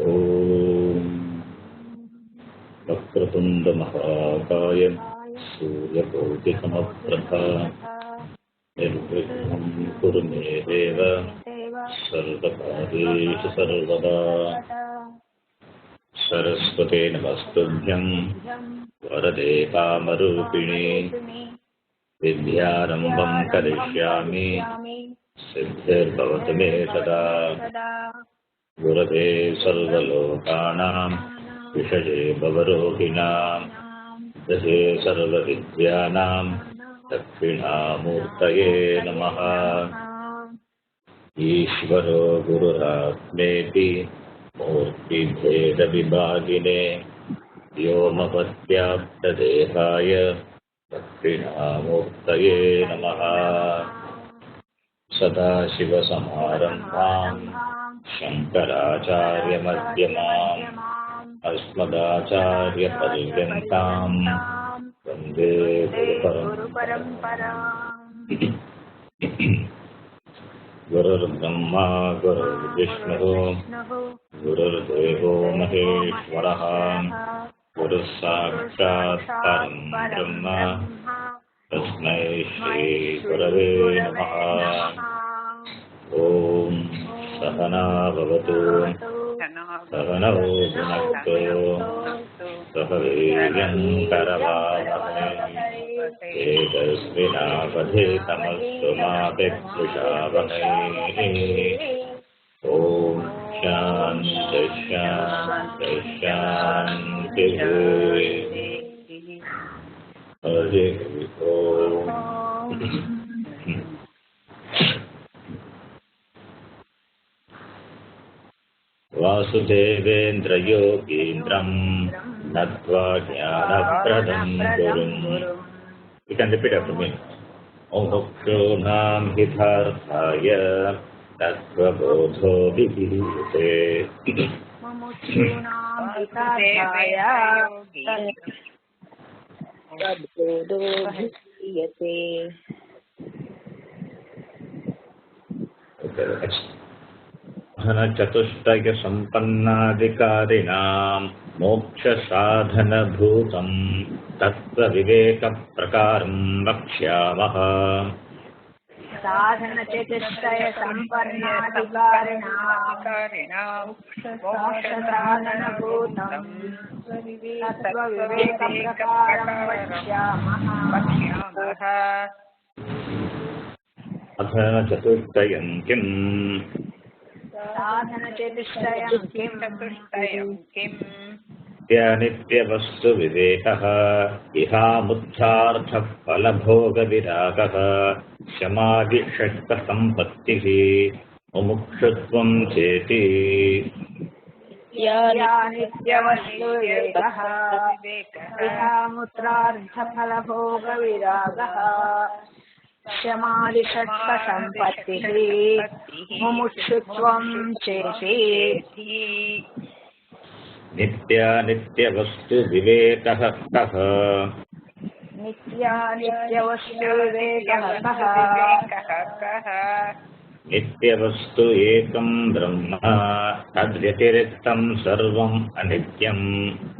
ॐ वक्रतुण्डमहाकाय सूर्यकोटिसमप्रभा निर्विघ्नं कुरु मे देव सर्वकार्येषु सर्वदा। सरस्वते नमस्तुभ्यं वरदे कामरूपिणे विद्यारम्भं करिष्यामि सिद्धिर्भवतु मे सदा। गुरवे सर्वलोकानां विषये भवरोगिणां दशे सर्वविद्यानां दक्षिणामूर्तये नमः। ईश्वरो गुरुरात्मेति मूर्तिभेदविभागिने व्योमवद्व्याप्तदेहाय दक्षिणामूर्तये नमः। सदाशिवसमारम्भां शङ्कराचार्यमध्यमाम् अस्मदाचार्यपर्यन्तां वन्दे गुरुपरम्पराम्। गुरुर्ब्रह्मा गुरुर्विष्णुः गुरुर्देवो महेश्वरः गुरुः साक्षात् परं ब्रह्म तस्मै श्रीगुरवे नमः। ॐ सहना भवतु सहनौ भुनक्तु सह वीर्यं करवावहै तेजस्विनावधीतमस्तु मा विद्विषावहै। ॐ शान्ति शान्ति शान्तिः। हरि ओम्। वासुदेवेन्द्रयोगीन्द्रं नत्वा ज्ञानप्रदं गुरुम्। You can repeat after me. मुमुक्षूणां हितार्थाय तत्त्वबोधो विधीयते। मुमुक्षूणां हितार्थाय तत्त्वबोधो विधीयते। Okay, next. चतुष्टय संपन्नाधिकारिणां मोक्षसाधनभूतं तत्त्वविवेकप्रकारं वक्ष्यामः। साधनचतुष्टय संपन्नाधिकारिणां मोक्षसाधनभूतं तत्त्वविवेकप्रकारं वक्ष्यामः। अथ चतुष्टयं किम्? साधनचतुष्टयं किम्? नित्यवस्तुविवेकः इहामुत्थार्थः फलभोगविरागः शमादिषट्कसम्पत्तिः मुमुक्षुत्वं चेति। नित्यवस्तुविवेकः इहामुत्थार्थफलभोगविरागः शमादिषट्कसम्पत्तिः मुमुक्षुत्वं चेति। नित्यवस्तुविवेकः कः? नित्यवस्तुविवेकः कः? नित्यवस्तु एकं ब्रह्म तद्व्यतिरिक्तं सर्वम् अनित्यम्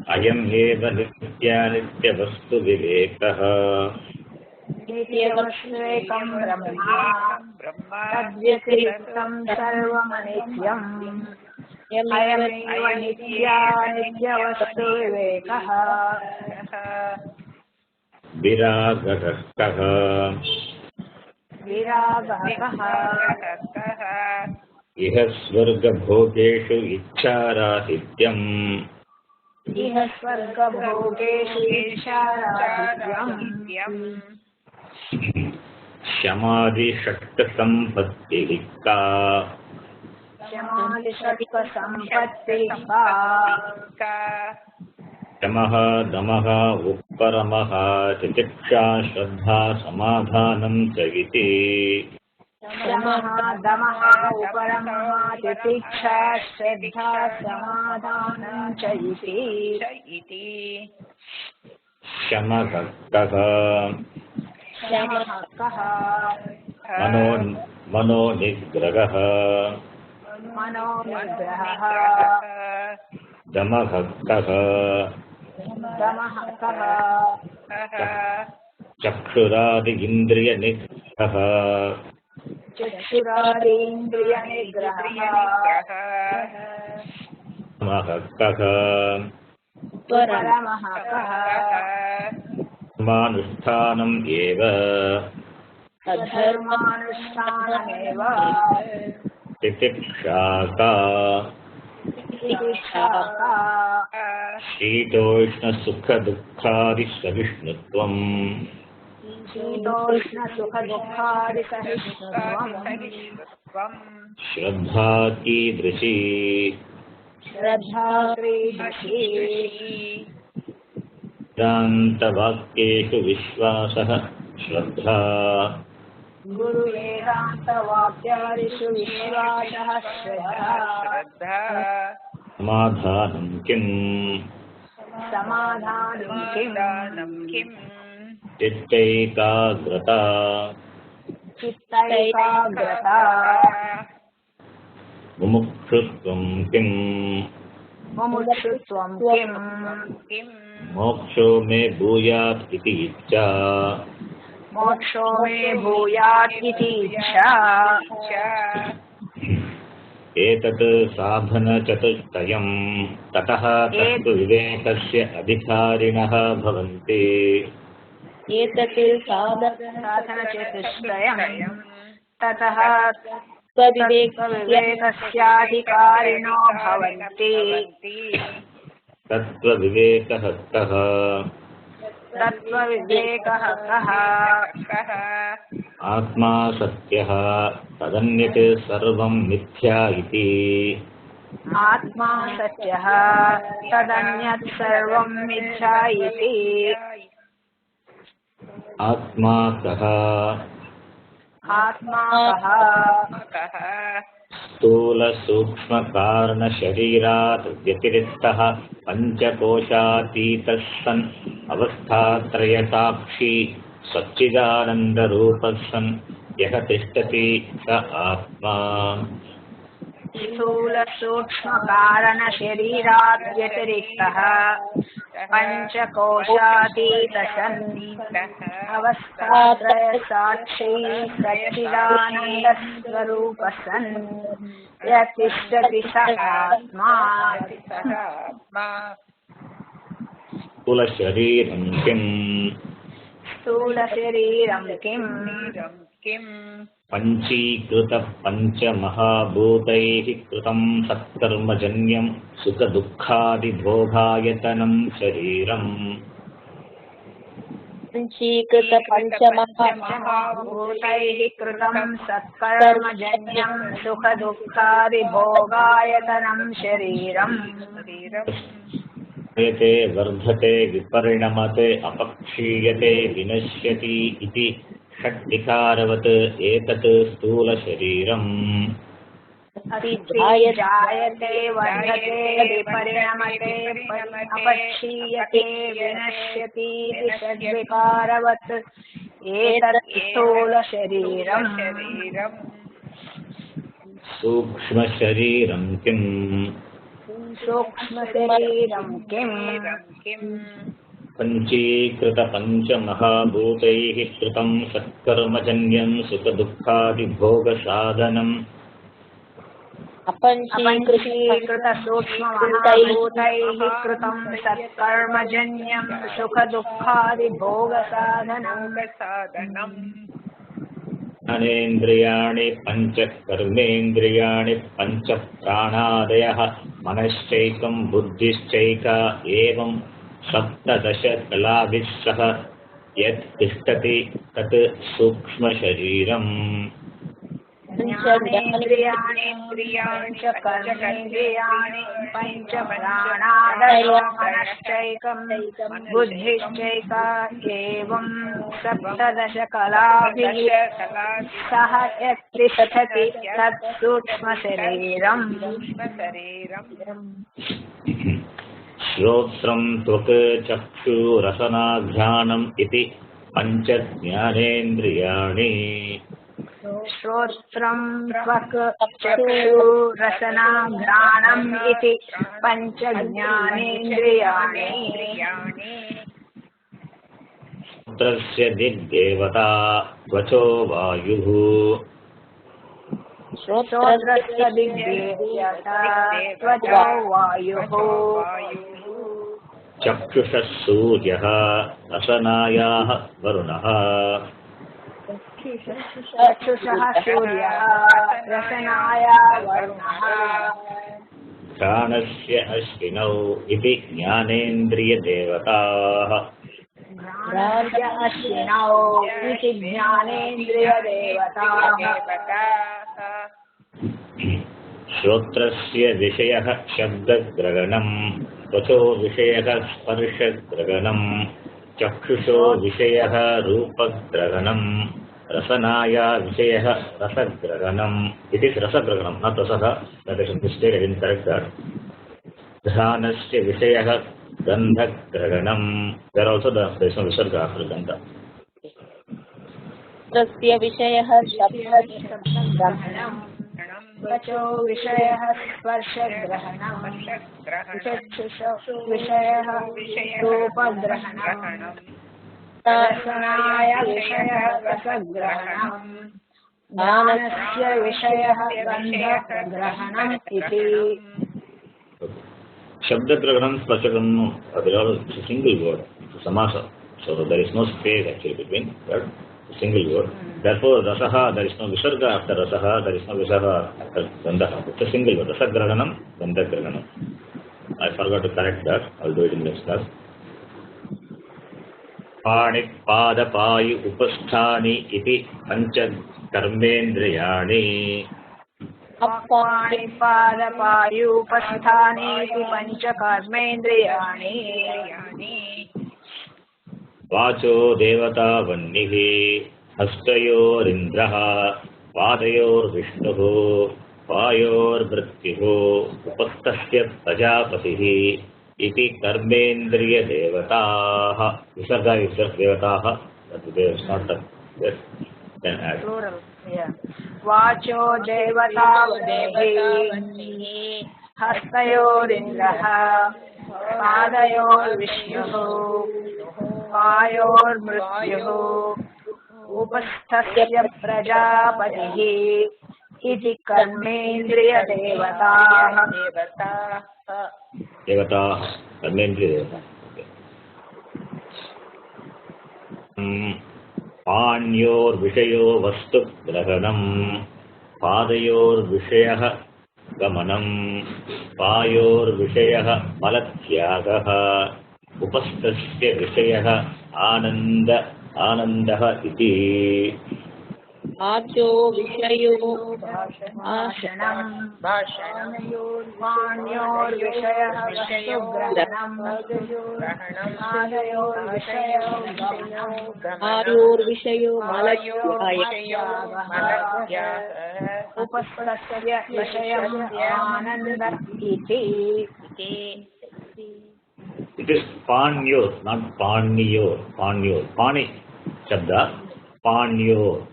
अयम् एव नित्यवस्तुविवेकः। नित्यवस्वेकं ब्रह्म तद्व्यतिरिक्तं सर्वमनित्यम् अयमेव नित्यवस्तुविवेकः। विरागः कः? विरागः कः? इह स्वर्गभोगेषु इच्छाराहित्यम् इह स्वर्गभोगेषु इच्छाराहित्यम् शमादिषट्कसम्पत्तिः का? शमादिषट्कसम्पत्तिः का? शमः दमः उपरमः तितिक्षा श्रद्धा समाधानं च इति। शमः दमः उपरमः तितिक्षा श्रद्धा समाधानं च इति। शमः कः? शमः कः? मनोनिग्रहः मनोनिग्रहः दमः कः दमः कः चक्षुरादि इन्द्रियनिग्रहः चक्षुरादीन्द्रियनिग्रहः दमः कः परमः कः धर्मानुष्ठानम् एव धर्मानुष्ठानमेव तितिक्षा का तितिक्षा का शीतोष्णसुखदुःखादिसहिष्णुत्वम् शीतोष्णसुखदुःखादिसहिष्णुत्वम् श्रद्धा कीदृशी श्रद्धा कीदृशी वेदान्तवाक्येषु विश्वासः श्रद्धा गुरुवेदान्तवाक्यादिषु विश्वासः श्रद्धा समाधानं किम् समाधानं किम् चित्तैकाग्रता चित्तैकाग्रता मुमुक्षुत्वं किम् मुमुक्षुत्वं किम् मोक्षो मे भूयात् इति इच्छा मोक्षो मे भूयात् इति इच्छा एतत् साधनचतुष्टयम् ततः तत्तु विवेकस्य अधिकारिणः भवन्ति एतत् साधनचतुष्टयम् ततः विवेकस्याधिकारिणो भवन्ति तत्त्वविवेकः कः तत्त्वविवेकः कः आत्मा सत्यः तदन्यत् सर्वं मिथ्या इति आत्मा सत्यः तदन्यत् सर्वं मिथ्या इति आत्मा कः आत्मा कः स्थूलसूक्ष्मकारणशरीरात् व्यतिरिक्तः पञ्चकोशातीतः सन् अवस्थात्रयसाक्षी सच्चिदानन्दरूपः सन् यः तिष्ठति स आत्मा स्थूलसूक्ष्मकारणशरीरात् व्यतिरिक्तः पञ्चकोशातीतसन् अवस्थात्रयसाक्षी सच्चिदानन्दस्वरूपसन् यः तिष्ठति स आत्मा स्थूलशरीरं किम् स्थूलशरीरं किम् पञ्चीकृतपञ्चमहाभूतैः कृतं सत्कर्मजन्यं सुखदुःखादिभोगायतनं शरीरम् पञ्चीकृतपञ्चमहाभूतैः कृतं सत्कर्मजन्यं सुखदुःखादिभोगायतनं शरीरम् यते वर्धते विपरिणमते अपक्षीयते विनश्यति इति षड्विकारवत् एतत् स्थूलशरीरम् जायते वर्धते विपरिणमते अपक्षीयते विनश्यति इति षड्विकारवत् एतत् स्थूलशरीरम् सूक्ष्मशरीरं किम् सूक्ष्मशरीरं किम् पञ्चीकृतपञ्चमहाभूतैः कृतं सत्कर्मजन्यं सुखदुःखादिभोगसाधनम् अपञ्चीकृतसूक्ष्ममहाभूतैः कृतं सत्कर्मजन्यं सुखदुःखादिभोगसाधनम् ज्ञानेन्द्रियाणि पञ्च कर्मेन्द्रियाणि पञ्च प्राणादयः मनश्चैकं बुद्धिश्चैका एवं सप्तदश कलाभिः सह यत् तिष्ठति तत् सूक्ष्मशरीरम् ज्ञानेन्द्रियाणि पञ्च कर्मेन्द्रियाणि पञ्च प्राणादयो मनश्चैकं बुद्धिश्चैका एवं सप्तदशकलाभिः सह यत् तिष्ठति तत् सूक्ष्मशरीरम् श्रोत्रं त्वक् चक्षुरसनाघ्राणम् इति पञ्च ज्ञानेन्द्रियाणि श्रोत्रं त्वक् चक्षुरसना घ्राणम् इति पञ्च ज्ञानेन्द्रियाणि श्रोत्रस्य दिग्देवता त्वचो वायुः श्रोत्रस्य दिग्देवता त्वचो वायुः चक्षुषः सूर्यः रसनायाः वरुणः चक्षुषः सूर्यः रसनाय वरुणः घ्राणस्य अश्विनौ इति ज्ञानेन्द्रियदेवताः घ्राणस्य अश्विनौ इति ज्ञानेन्द्रियदेवताः श्रोत्रस्य विषयः शब्दग्रहणम् त्वचो विषयः स्पर्शग्रहणम् चक्षुषो विषयः रूपग्रहणम् रसनाया विषयः रसग्रहणम् इति रसग्रहणम् न रसः घ्राणस्य विषयः गन्धग्रहणम् देयर आल्सो द विसर्ग आफ्टर गन्ध तस्य विषयः शब्दग्रहणम् त्वचो विषयः स्पर्शग्रहणम् चक्षुषो विषयः रूपग्रहणम् रसनाय विषयः रसग्रहणम् ज्ञानस्य विषयः गन्धग्रहणम् इति Shabdagrahanam, Spashagrahanam, they are a single word, samasa. So there is no space actually between, but a single word. Therefore, rasaha, there is no visarga after rasaha, there is no visarga after gandaha. It's a single word. Rasagrahanam, gandagrahanam. I forgot to correct that. I'll do it in next class. Panik pada payu upasthani iti pancha karmendriyani. अप्पाणिपादपायूपस्थानेति पञ्च कर्मेन्द्रियाणि वाचो देवता वह्निः हस्तयोरिन्द्रः पादयोर्विष्णुः पायोर्मृत्युः उपस्थस्य प्रजापतिः इति कर्मेन्द्रियदेवताः विसर्गा विसर्गदेवताः plural, yeah. वाचो देवता वह्निः हस्तयोरिन्द्रः पादयोर्विष्णुः पायोर्मृत्युः उपस्थस्य प्रजापतिः इति कर्मेन्द्रियदेवताः देवताः कर्मेन्द्रियदेवताः पाण्योर्विषयो वस्तुग्रहणम् पादयोर्विषयः गमनम् पायोर्विषयः मलत्यागः उपस्थस्य विषयः आनन्दः इति आचो विषयो भाषणम् पाण्योर्विषयः वस्तुग्रहणम् आयोर्विषयो मलत्यागः उपस्थस्य विषयम् आनन्द इति It is Panyor, not Panyor. Panyor. Pani Shabda. Panyor.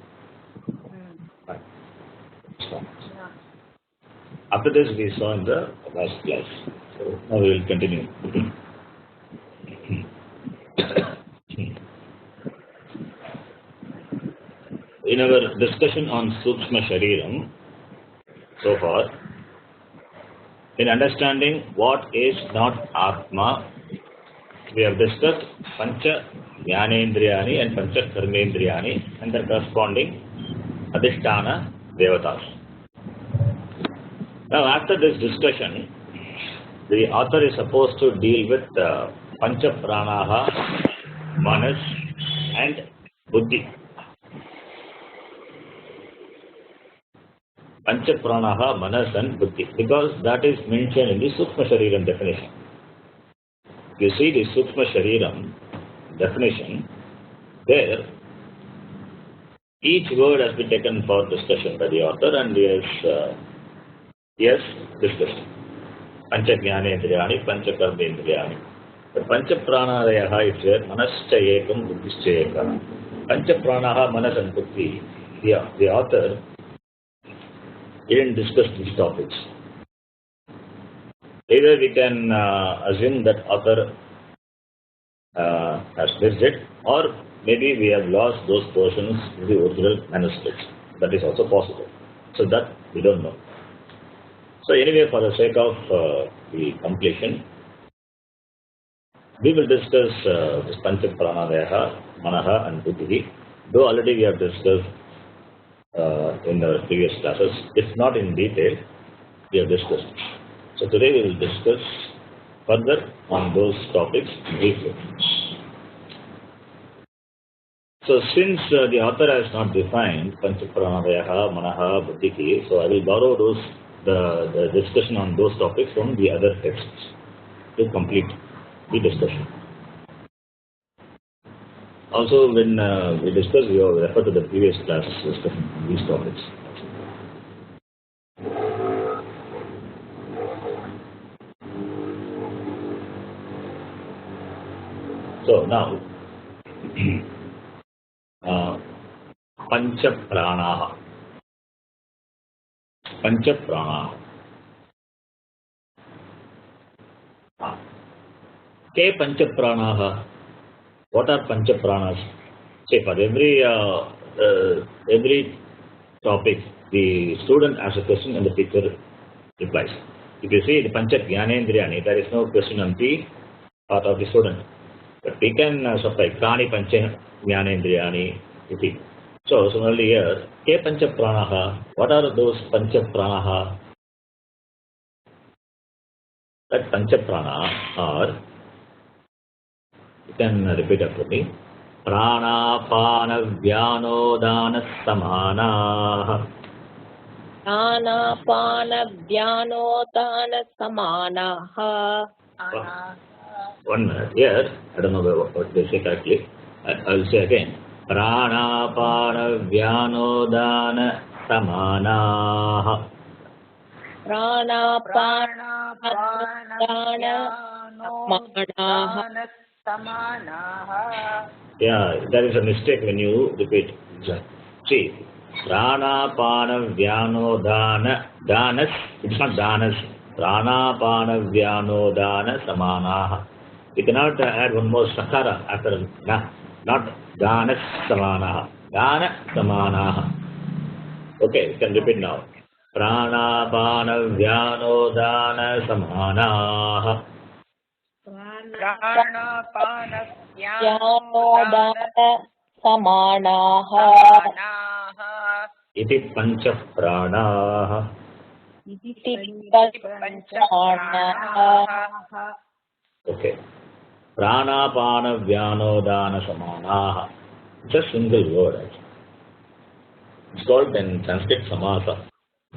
After this we saw in the last class. So now we will continue. In our discussion on Sukshma Shariram so far, in understanding what is not Atma, we have discussed Pancha Jnanendriyani and Pancha Karmendriyani and their corresponding Adhisthana Devatas. Now after this discussion, the author is supposed to deal with Pancha Pranaha, Manas and Buddhi. Pancha Pranaha, Manas and Buddhi, because that is mentioned in the Sukshma Shariram definition. You see the Sukshma Shariram definition, there each word has been taken for discussion by the author and yes, discussion. Pancha Jnanendriyani, Pancha Karmendriyani. The Pancha Pranadayaha is there, Manascha Ekam, Buddhischa Ekam. Pancha Pranaha, Manas and Buddhi the author didn't discuss these topics. Either we can assume that author has missed it, or maybe we have lost those portions in the original manuscripts. That is also possible. So that we don't know. So anyway, for the sake of the completion, we will discuss this Pancha Pranavayaha, Manaha and Buddhi. Though already we have discussed in our previous classes, if not in detail, we have discussed. So today we will discuss further on those topics briefly. So since the author has not defined Pancha Pranavayaha, Manaha, Buddhi, so I will borrow the discussion on those topics from the other texts to complete the discussion. Also, when we discuss, we will refer to the previous classes discussion on these topics. So now, Pancha Pranaha. Pancha Pranaha. Ke Pancha Pranaha. What are Pancha Pranas? Say for every topic, the student asks a question and the teacher replies. If you see the Pancha Jnanendriyani, there is no question on the part of the student. But we can supply Prani Pancha Jnanendriyani. So similarly here, Ke Pancha Pranaha. What are those Pancha Pranaha? That Pancha Prana are, you can repeat after me. Prana, Pana, Vyano, Dana, Samana. Prana, Pana, Vyano, Dana, Samana. One minute. Here, I don't know what they say correctly. I will say again. Prana, Pana, Vyano, Dana, Samana. Prana, Prana, Pana, Vyano, Samanaha. Yeah, there is a mistake when you repeat. See, Prana, Pana, Vyano, Dana, Danas, it's not Danas. Prana, Pana, Vyano, Dana, Samanaha. You cannot add one more sakara after na, not Danas, Samanaha. Dana, Samanaha. Okay, you can repeat now. Prana, Pana, Vyano, Dana, Samanaha. Prana, Pana, Vyano, Dana, Samanaha. Iti Pancha Pranaha. Okay. Prana, Pana, Vyano, Dana, Samanaha. It's a single word actually. It's called in Sanskrit Samasa.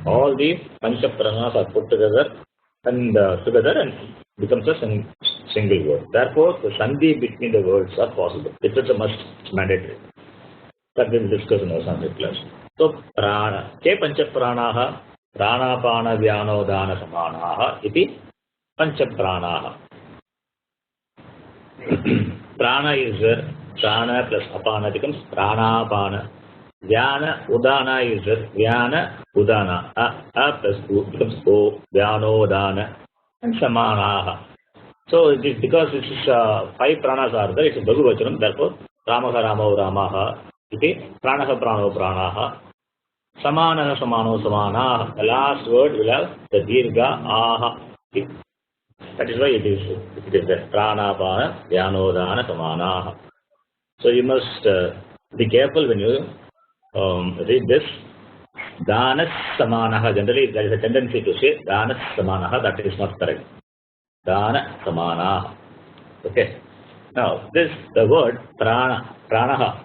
All these Pancha Pranas are put together and becomes a single word. Therefore, the sandhi between the words are possible. It is a must, it's mandatory. That we will discuss in our Sanskrit class. So, Prana. Ke Pancha Pranaha, Prana, Pana, Vyano, Dana, Samanaha, iti Pancha Pranaha. Prana is there. Prana plus Apana becomes Prana, Apana. Vyana, Udana is there. Vyana, Udana. A plus U becomes O, Vyano, Udana, and Samanaha. So it is because this is 5 pranas are there, it's a Bhagavachanam, therefore Ramaha, Ramo, Ramaha, iti Pranaha, Prano, Pranaha, Samanaha, Samano, Samanaha. The last word will have the Dirgha, Aha. That is why it is there. Prana, Pana, Vyano, Dana, Samanaha. So you must be careful when you read this. Danas Samanaha. Generally, there is a tendency to say Danas Samanaha. That is not correct. Dana Samanaha. Okay. Now, the word Pranaha,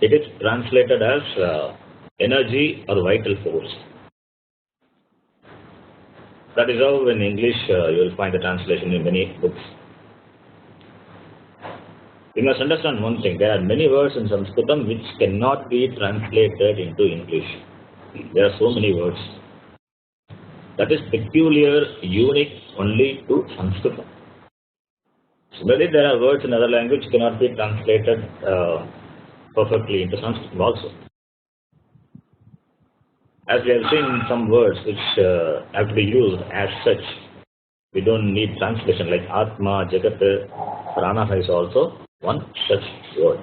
it is translated as energy or vital force. That is how in English you will find the translation in many books. You must understand one thing. There are many words in Sanskritam which cannot be translated into English. There are so many words. That is peculiar, unique only to Sanskritam. Similarly, there are words in other language cannot be translated perfectly into Sanskrit also. as we have seen some words which have to be used as such, we don't need translation like Atma, Jagat, Prana is also one such word.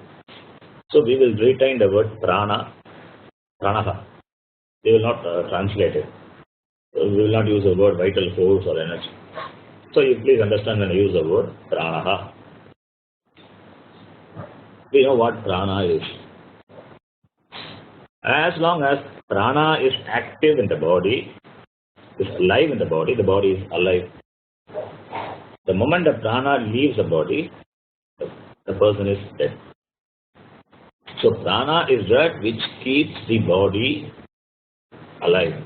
So we will retain the word Prana, Pranaha. We will not translate it. We will not use the word vital force or energy. So you please understand when I use the word Pranaha. We know what Prana is. As long as Prana is active in the body, is alive in the body is alive. The moment the Prana leaves the body, the person is dead. So Prana is that which keeps the body alive.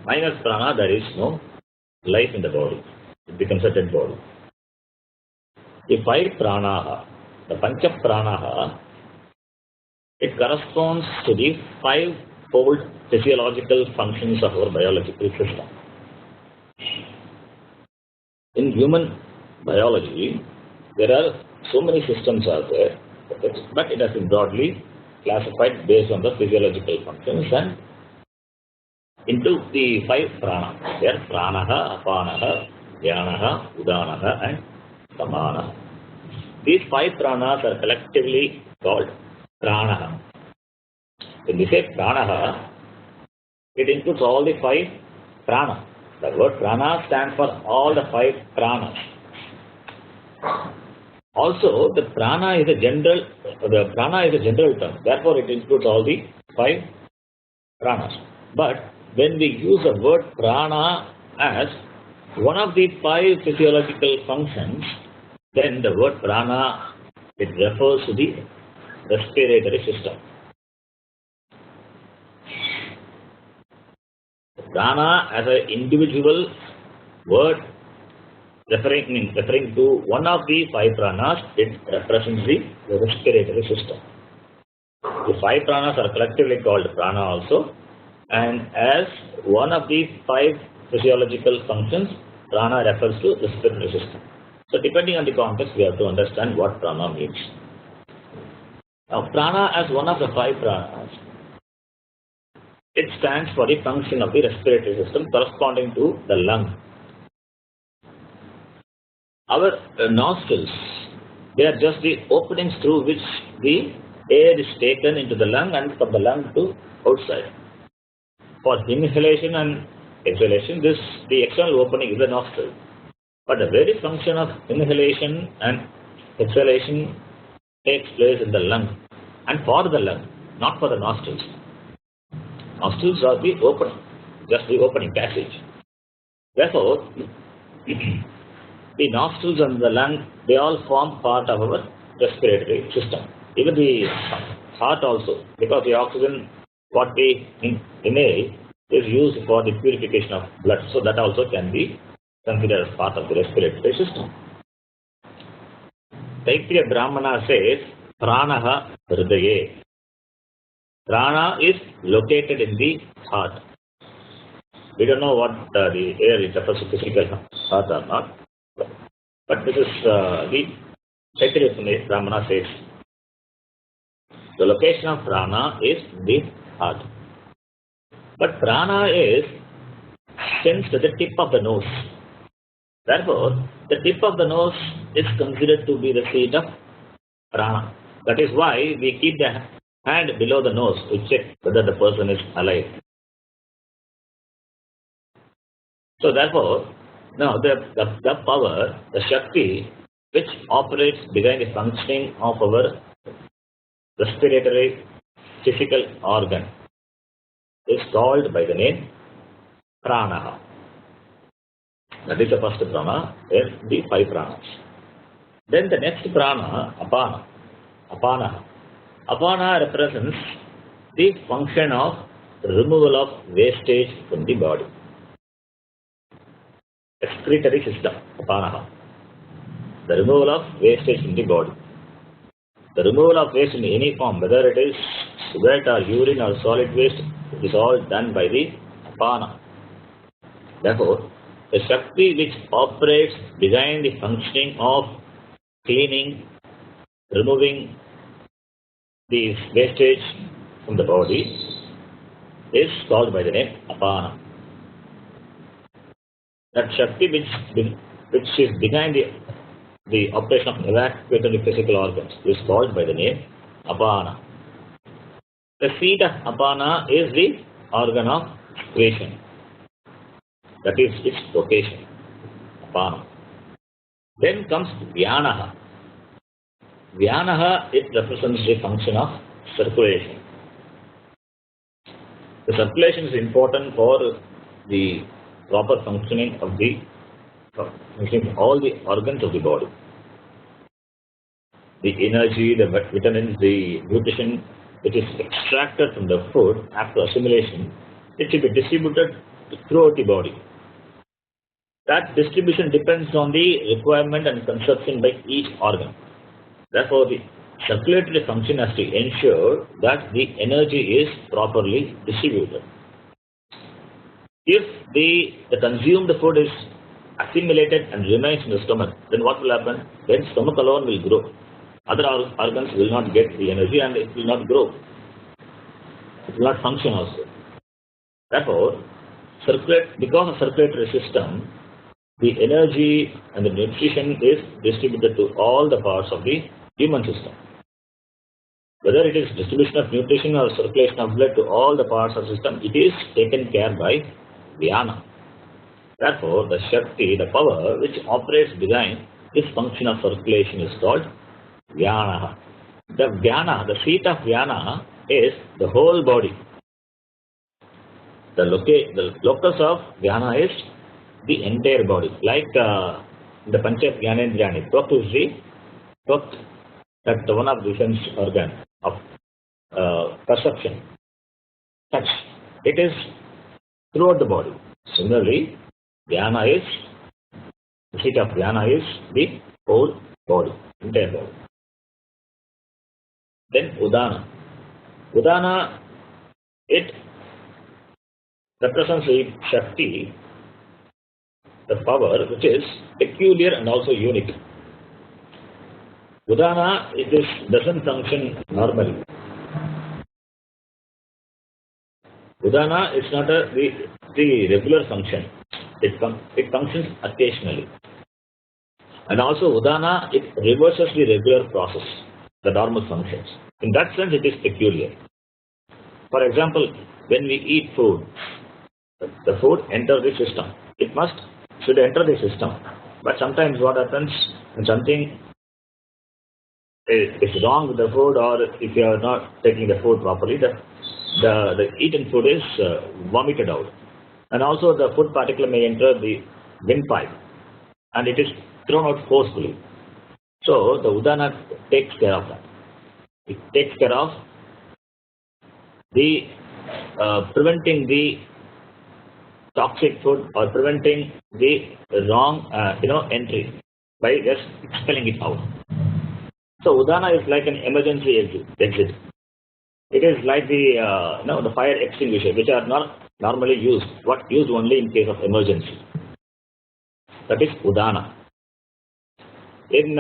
Minus Prana, there is no life in the body. It becomes a dead body. The 5 Pranaha, the Pancha Pranaha, it corresponds to the 5-fold physiological functions of our biological system. In human biology, there are so many systems out there, but it has been broadly classified based on the physiological functions and into the 5 prana. They are Pranaha, Apanaha, Vyanaha, Udanaha and Samanaha. These 5 pranas are collectively called Pranaha. When we say Pranaha, it includes all the 5 prana. The word prana stands for all the 5 pranas. Also, the prana is a general term. Therefore, it includes all the 5 pranas. But when we use the word prana as one of the 5 physiological functions, then the word prana, it refers to the respiratory system. Prana as an individual word referring to one of the 5 pranas, it represents the respiratory system. The 5 pranas are collectively called prana also, and as one of the 5 physiological functions, prana refers to the respiratory system. So depending on the context, we have to understand what prana means. Now prana as one of the 5 pranas, it stands for the function of the respiratory system corresponding to the lung. Our nostrils, they are just the openings through which the air is taken into the lung and from the lung to outside. For inhalation and exhalation, the external opening is the nostril. But the very function of inhalation and exhalation takes place in the lung and for the lung, not for the nostrils. Nostrils are the opening, just the opening passage. Therefore, the nostrils and the lung, they all form part of our respiratory system. Even the heart also, because the oxygen what we inhale is used for the purification of blood. So that also can be considered as part of the respiratory system. Taittiriya Brahmana says, Pranaha Hridaye. Prana is located in the heart. We don't know what the air is refers to physical heart or not. But this is the Taittiriya Brahmana says. The location of prana is the heart. But prana is sensed at the tip of the nose. Therefore, the tip of the nose is considered to be the seat of prana. That is why we keep the hand below the nose to check whether the person is alive. So therefore, now the power, the Shakti, which operates behind the functioning of our respiratory physical organ, is called by the name Pranaha. That is the first prana, the 5 pranas. Then the next prana, Apana. Apana. Apana represents the function of removal of wastage from the body. Excretory system, Apanaha. The removal of wastage from the body. The removal of waste in any form, whether it is sweat or urine or solid waste, is all done by the Apana. Therefore, the Shakti which operates behind the functioning of cleaning, removing the wastage from the body is called by the name Apana. That Shakti which is behind the operation of evacuating the physical organs is called by the name Apana. The seat of Apana is the organ of creation. That is its location, Apana. Then comes Vyanaha. Vyanaha, it represents the function of circulation. The circulation is important for the proper functioning of all the organs of the body. The energy, the vitamins, the nutrition which is extracted from the food after assimilation, it should be distributed throughout the body. That distribution depends on the requirement and consumption by each organ. Therefore, the circulatory function has to ensure that the energy is properly distributed. If the consumed food is assimilated and remains in the stomach, then what will happen? Then stomach alone will grow. Other organs will not get the energy and it will not grow. It will not function also. Therefore, because of circulatory system, the energy and the nutrition is distributed to all the parts of the human system. Whether it is distribution of nutrition or circulation of blood to all the parts of the system, it is taken care by Vyana. Therefore, the Shakti, the power which operates behind this function of circulation is called Vyana. The Vyana, the seat of Vyana is the whole body. The locus of Vyana is the entire body. Like the Pancha Jnanendriyani, Twak is that's one of the sense organ of perception. Touch. It is throughout the body. Similarly, Vyana is, the seat of Vyana is the whole body, entire body. Then Udana. Udana, it represents the Shakti, the power which is peculiar and also unique. Udana, doesn't function normally. Udana is not the regular function. It functions occasionally. And also Udana, it reverses the regular process, the normal functions. In that sense, it is peculiar. For example, when we eat food, the food enters the system. It should enter the system. But sometimes what happens when something is wrong with the food, or if you are not taking the food properly, the eaten food is vomited out. And also the food particle may enter the windpipe and it is thrown out forcefully. So the Udana takes care of that. It takes care of the preventing the toxic food or preventing the wrong entry by just expelling it out. So Udana is like an emergency exit. It is like the fire extinguisher, which are not normally used, used only in case of emergency. That is Udana. In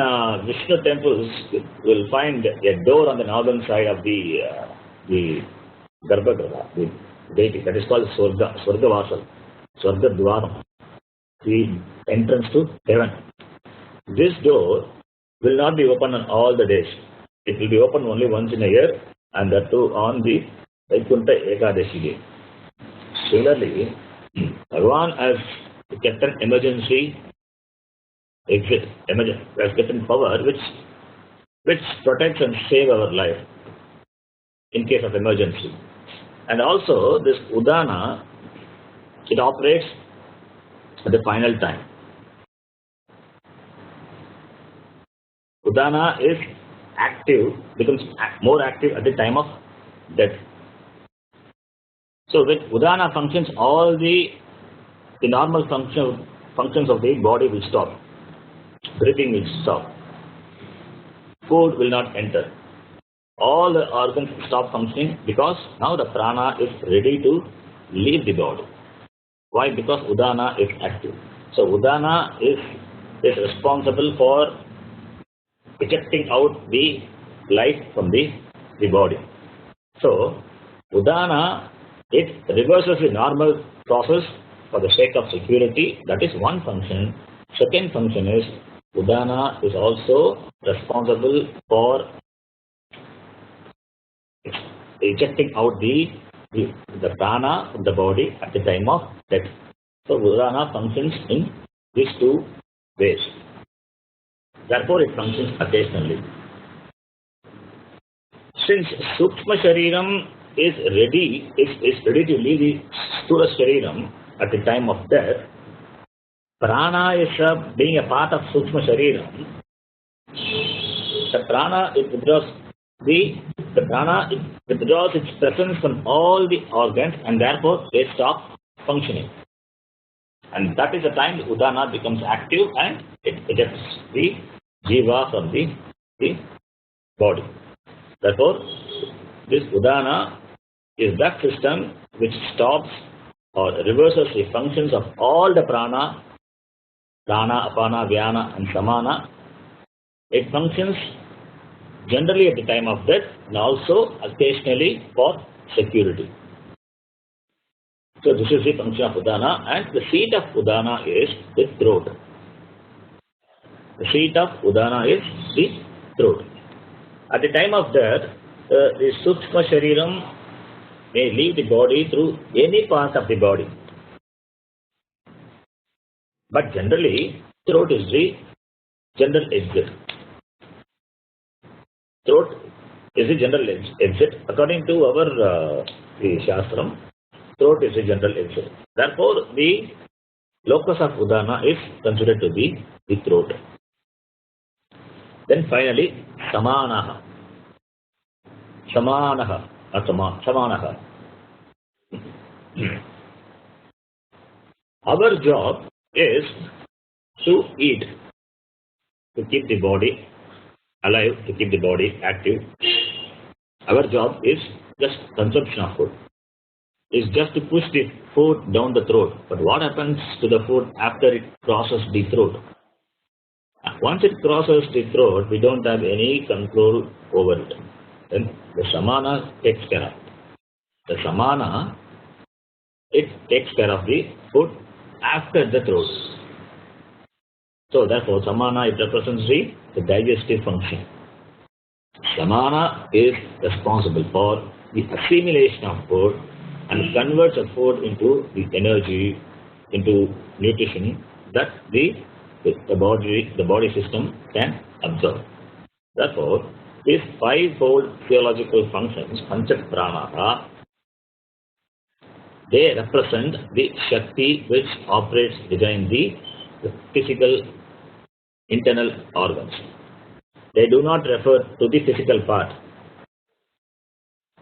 Vishnu temples, you will find a door on the northern side of the Garbhagriha, the deity. That is called Swargavasal, Swargadwaram, the entrance to heaven. This door will not be open on all the days. It will be open only once in a year, and that too on the Vaikunta Ekadashi day. Similarly, Bhagavan has kept an emergency exit, has kept in power which protects and saves our life in case of emergency. And also this Udana, it operates at the final time. Udana is active, becomes more active at the time of death. So with Udana functions, all the normal functions of the body will stop. Breathing will stop. Food will not enter. All the organs stop functioning because now the prana is ready to leave the body. Why? Because Udana is active. So Udana is responsible for ejecting out the life from the body. So Udana It reverses the normal process for the sake of security. That is one function. Second function is Udana is also responsible for ejecting out the prana from the body at the time of death. So Udana functions in these two ways. Therefore, it functions occasionally. Since Sukshma Shariram is ready to leave the Sthula Shariram at the time of death, prana is being a part of Sukshma Shariram. The prana it withdraws it withdraws its presence from all the organs and therefore they stop functioning. And that is the time the Udana becomes active and it ejects the jiva from the body. Therefore, this Udana is that system which stops or reverses the functions of all the prana, apana, vyana and samana. It functions generally at the time of death and also occasionally for security. So this is the function of Udana, and the seat of Udana is the throat. The seat of Udana is the throat. At the time of death, the Sukshma Shariram may leave the body through any part of the body. But generally, throat is the general exit. Throat is the general exit. According to our the Shastram, throat is the general exit. Therefore, the locus of Udana is considered to be the throat. Then finally, Samanaha. Samanaha. Samanaha. Our job is to eat, to keep the body alive, to keep the body active. Our job is just consumption of food. Is just to push the food down the throat. But what happens to the food after it crosses the throat? Once it crosses the throat, we don't have any control over it. Then the samana takes care of it. The samana, it takes care of the food after the throat. So therefore, samana, it represents the digestive function. Samana is responsible for the assimilation of food and converts the food into the energy, into nutrition that the body system can absorb. Therefore, these fivefold physiological functions, Pancha Prana, they represent the Shakti which operates behind the physical internal organs. They do not refer to the physical part.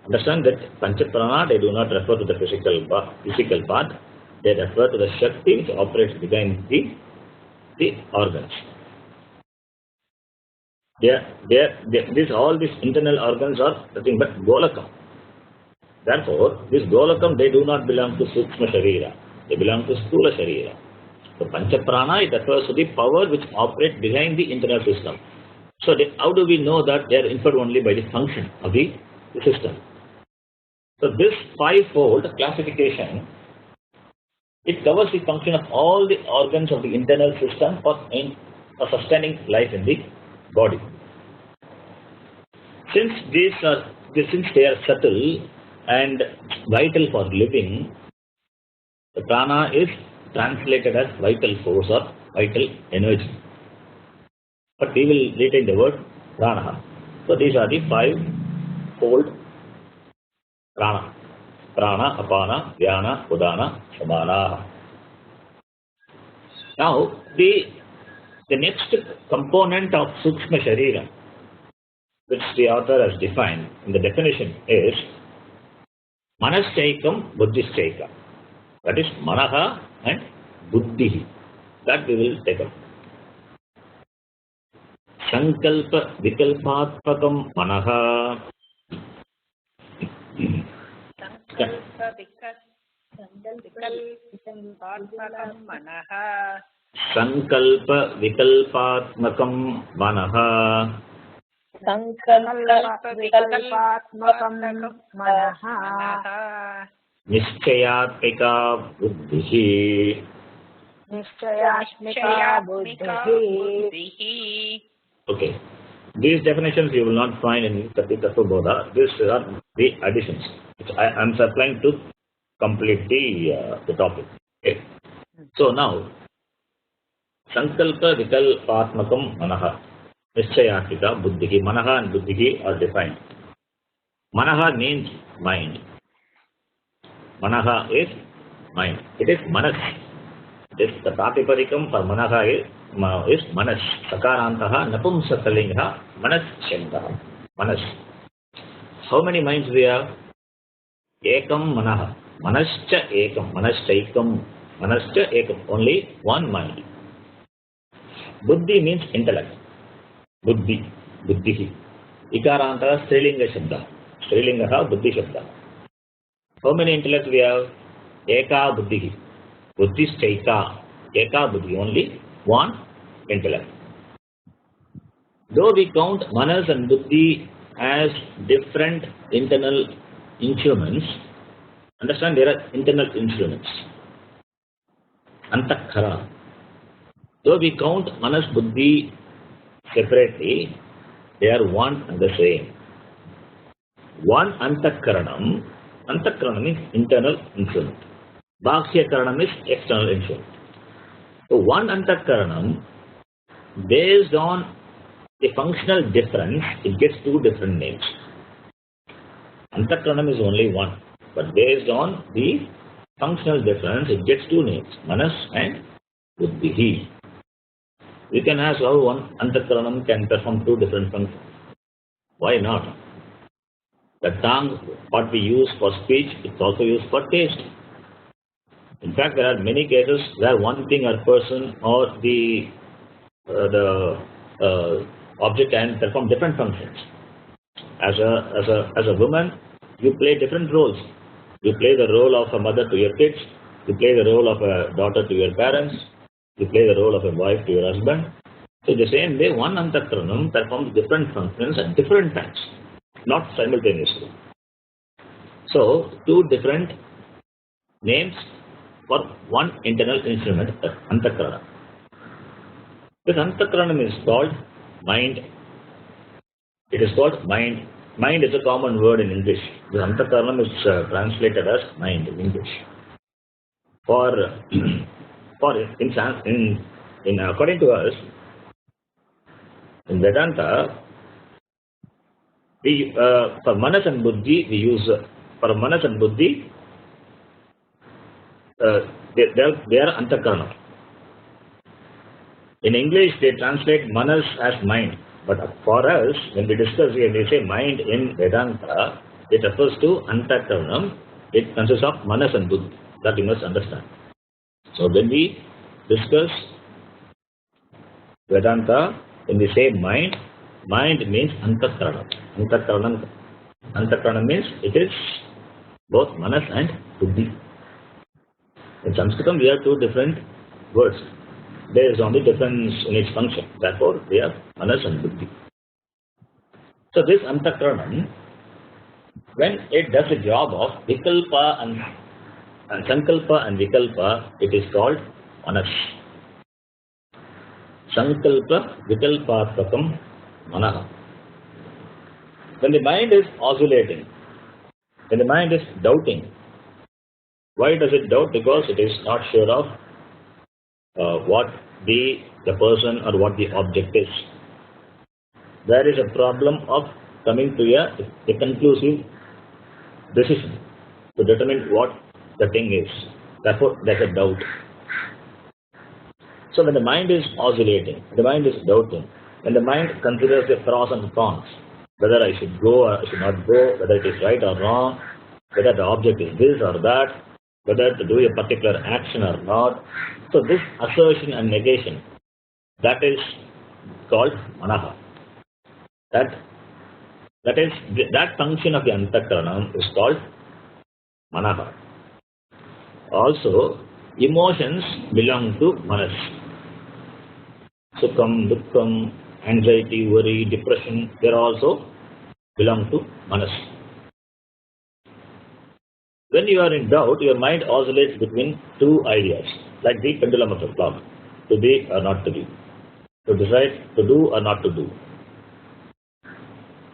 Understand that Pancha Prana, they do not refer to the physical part. They refer to the Shakti which operates behind the organs. All these internal organs are nothing but Golakam. Therefore, this Golakam, they do not belong to Sukshma Sharira. They belong to Sthula Sharira. So, Pancha Prana, it refers to the power which operates behind the internal system. So, how do we know that they are inferred only by the function of the system? So, this fivefold classification, it covers the function of all the organs of the internal system for sustaining life in the body. Since they are subtle and vital for living, the prana is translated as vital force or vital energy. But we will retain the word prana. So these are the five-fold prana. Prana, apana, vyana, udana, samana. Now, the next component of Sukshma Sharira, which the author has defined in the definition, is Manaschaikam, Buddhischaitam. That is Manaha and Buddhi. That we will take up. Sankalpa Vikalpatmakam Manaha. Sankalpa Vikalpatmakam Manaha. Sankalpa Vikalpatmakam Manaha. Nischayatmika buddhihi. Nishchayatmika buddhihi. Okay. These definitions you will not find in Tattvabodha. These are the additions which I am supplying to complete the topic. Okay. So now, Sankalpa Vikalpatmakam Manaha. Nischayatmika Buddhihi. Manaha and Buddhihi are defined. Manaha means mind. Manaha is mind. It is Manas. This the Pratipadikam for Manaha is Manas. Sakarantaha Napumsakalingha Manas Shantaha. Manas. How many minds we have? Ekam Manaha. Manascha Ekam. Manaschaikam. Manascha Ekam. Only one mind. Buddhi means intellect. Buddhi. Buddhihi. Ikaranta Strilinga Shabda. Strilingaha Buddhi Shabda. How many intellects we have? Eka Buddhihi. Buddhistaika. Eka Buddhi. Only one intellect. Though we count Manas and Buddhi as different internal instruments, understand there are internal instruments. Antakkara. Though we count Manas Buddhi separately, they are one and the same. One Antakkaranam. Antakkaranam is internal instrument. Bhakshya is external instrument. So one Antakkaranam, based on the functional difference, it gets two different names. Antakkaranam is only one, but based on the functional difference, it gets two names, Manas and Buddhihi. We can ask how one Antakkaranam can perform two different functions. Why not? The tongue, what we use for speech, it's also used for taste. In fact, there are many cases where one thing or person or the object can perform different functions. As a woman, you play different roles. You play the role of a mother to your kids. You play the role of a daughter to your parents. You play the role of a wife to your husband. So the same way, one Antakkaranam performs different functions at different times, not simultaneously. So, two different names for one internal instrument, Antakkarana. This Antakkaranam is called mind. It is called mind. Mind is a common word in English. The Antakkaranam is translated as mind in English. According to us, in Vedanta, for Manas and Buddhi, we use for Manas and Buddhi, they are Antakkarana. In English, they translate Manas as mind. But for us, when we discuss here, we say mind in Vedanta, it refers to Antakkaranam. It consists of Manas and Buddhi. That you must understand. So when we discuss Vedanta, when we say mind, mind means Antakkaranam. Antakkaranam means it is both Manas and Buddhi. In Sanskritam, we have two different words based on the difference in its function. Therefore, we have Manas and Buddhi. So this Antakkaranam, when it does the job of Vikalpa and Sankalpa and Vikalpa, it is called Manas. Sankalpa Vikalpatmakam Manaha. When the mind is oscillating, when the mind is doubting, why does it doubt? Because it is not sure of what the person or what the object is. There is a problem of coming to a conclusive decision to determine what the thing is. Therefore, there's a doubt. So when the mind is oscillating, the mind is doubting, when the mind considers the pros and cons, whether I should go or I should not go, whether it is right or wrong, whether the object is this or that, whether to do a particular action or not. So this assertion and negation, that is called Manaha. That function of the Antakkaranam is called Manaha. Also, emotions belong to Manas. Sukham, Dukkham, anxiety, worry, depression, they also belong to Manas. when you are in doubt, your mind oscillates between two ideas, like the pendulum of the clock, to be or not to be, to decide to do or not to do.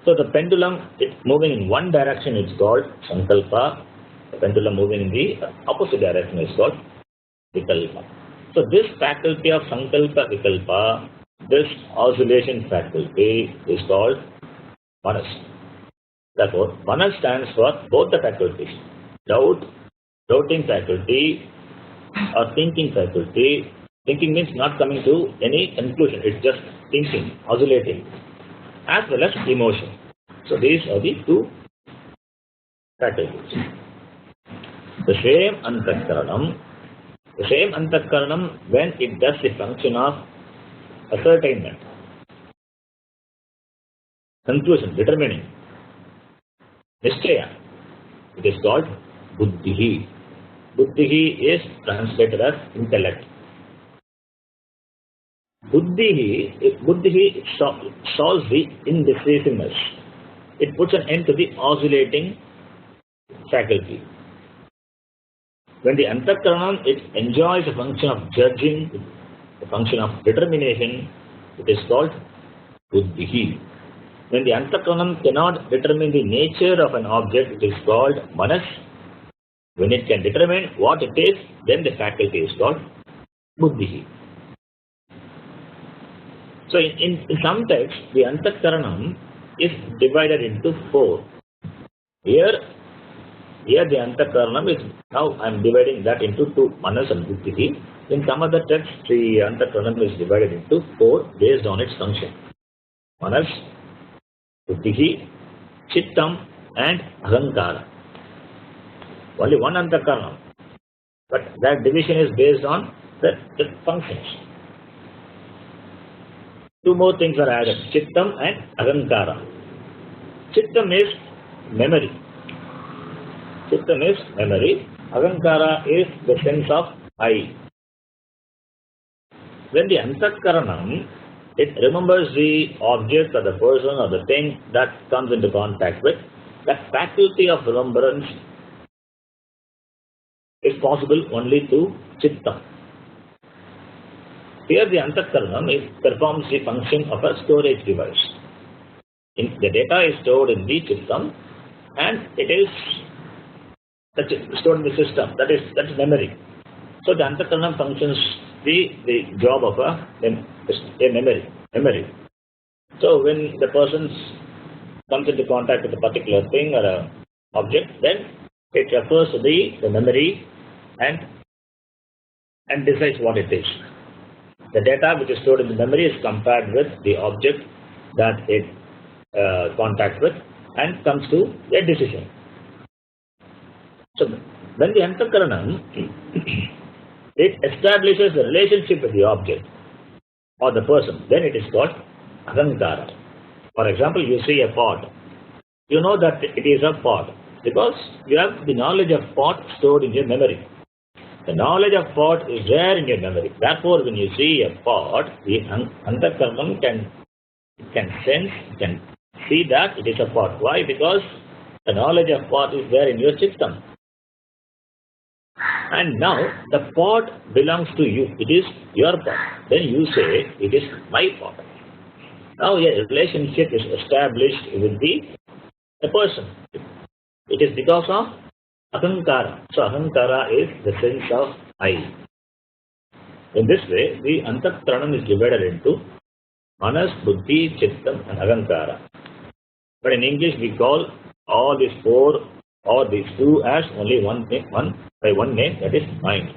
So the pendulum, it's moving in one direction, it's called sankalpa. The pendulum moving in the opposite direction is called vikalpa. So this faculty of sankalpa vikalpa, this oscillation faculty is called manas. Therefore, manas stands for both the faculties. Doubting faculty or thinking faculty. Thinking means not coming to any conclusion. It's just thinking, oscillating, as well as emotion. So these are the two faculties. The same antakaranam, when it does the function of ascertainment, conclusion, determining, nishchaya, it is called buddhihi. Buddhihi is translated as intellect. Buddhihi solves the indecisiveness. It puts an end to the oscillating faculty. When the antakaranam, it enjoys a function of judging, a function of determination, it is called buddhihi. When the antakaranam cannot determine the nature of an object, it is called manas. When it can determine what it is, then the faculty is called buddhihi. So in some texts, the antakaranam is divided into four. Here the antakaranam is, now I am dividing that into two, manas and buddhihi. In some other texts, the antakaranam is divided into four based on its function. Manas, buddhihi, chittam and ahankara. Only one antakaranam, but that division is based on the functions. Two more things are added, chittam and ahankara. Chittam is memory. Ahankara is the sense of I. When the antakaranam, it remembers the object or the person or the thing that comes into contact with, that faculty of remembrance is possible only through chittam. Here the antakaranam performs the function of a storage device. The data is stored in the chittam and it is stored in the system. That's memory. So the antakaranam functions the job of a memory. So when the person comes into contact with a particular thing or a object, then it refers to the memory and decides what it is. The data which is stored in the memory is compared with the object that it contacts with and comes to a decision. So when the antakaranam it establishes a relationship with the object or the person, then it is called ahankara. For example, you see a pot. You know that it is a pot because you have the knowledge of pot stored in your memory. The knowledge of pot is there in your memory. Therefore, when you see a pot, the antakaranam can sense, can see that it is a pot. Why? Because the knowledge of pot is there in your chittam. And now the pot belongs to you. It is your pot. Then you say, it is my pot. Now a relationship is established with the person. It is because of ahankara. So ahankara is the sense of I. In this way, the antakaranam is divided into manas, buddhi, chittam and ahankara. But in English we call all these four or these two as only one name, that is mind.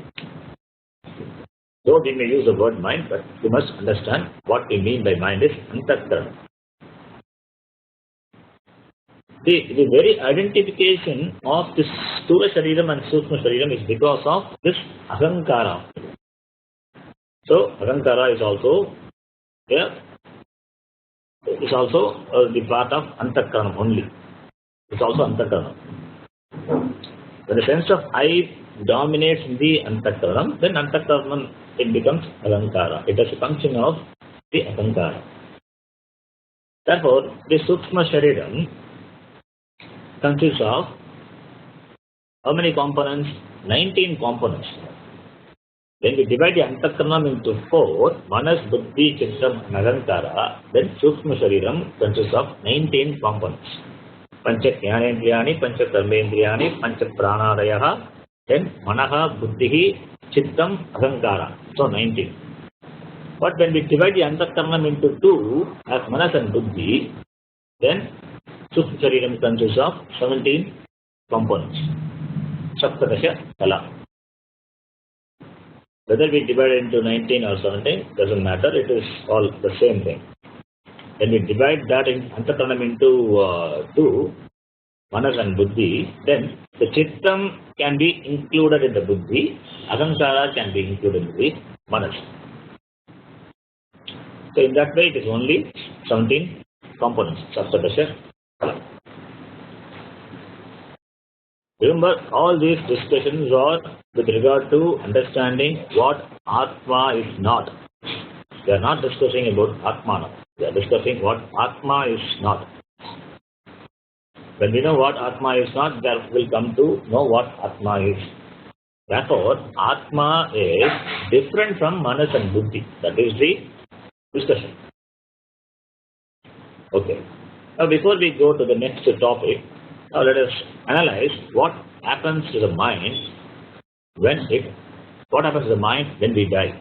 Though we may use the word mind, but you must understand what we mean by mind is antakaranam. The very identification of this Sthula Shariram and Sukshma Shariram is because of this ahankara. So ahankara is also the part of antakaranam only. It's also antakaranam. When the sense of I dominates the antakaranam, then antakaranam it becomes ahankara. It is a function of the ahankara. Therefore, the Sukshma Shariram consists of how many components? 19 components. When we divide the Antakaranam into 4, Manas, Buddhi, Chittam, and Ahankara, then Sukshma Shariram consists of 19 components. Pancha Jnanendriyani, Pancha Karmendriyani, Pancha Pranadayaha, then Manaha, Buddhi, Chittam, Ahankara. So 19. But when we divide the Antakaranam into 2 as Manas and Buddhi, then Sukshma Shariram consists of 17 components. Saptadasha Kala. Whether we divide it into 19 or 17 doesn't matter, it is all the same thing. When we divide that in Antakaranam into 2, Manas and Buddhi, then the Chittam can be included in the Buddhi, Ahankara can be included in the Manas. So in that way it is only 17 components, Saptadasha. Remember, all these discussions are with regard to understanding what Atma is not. We are not discussing about Atma now. We are discussing what Atma is not. When we know what Atma is not, then we will come to know what Atma is. Therefore, Atma is different from Manas and Buddhi. That is the discussion. Okay. Now, before we go to the next topic, now let us analyze what happens to the mind when we die.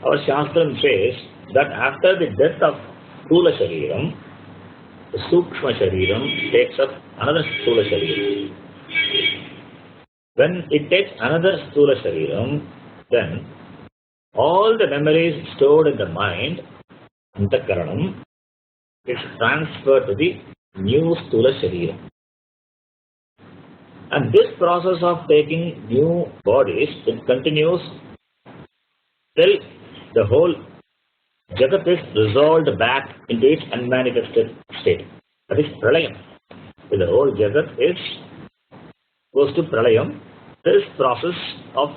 Our Shastram says that after the death of Sthula Shariram, the Sukshma Shariram takes up another Sthula Shariram. When it takes another Sthula Shariram, then all the memories stored in the mind, Antakaranam, is transferred to the new Sthula Shariram. And this process of taking new bodies, it continues till the whole Jagat is resolved back into its unmanifested state. That is Pralayam. When the whole Jagat goes to Pralayam, this process of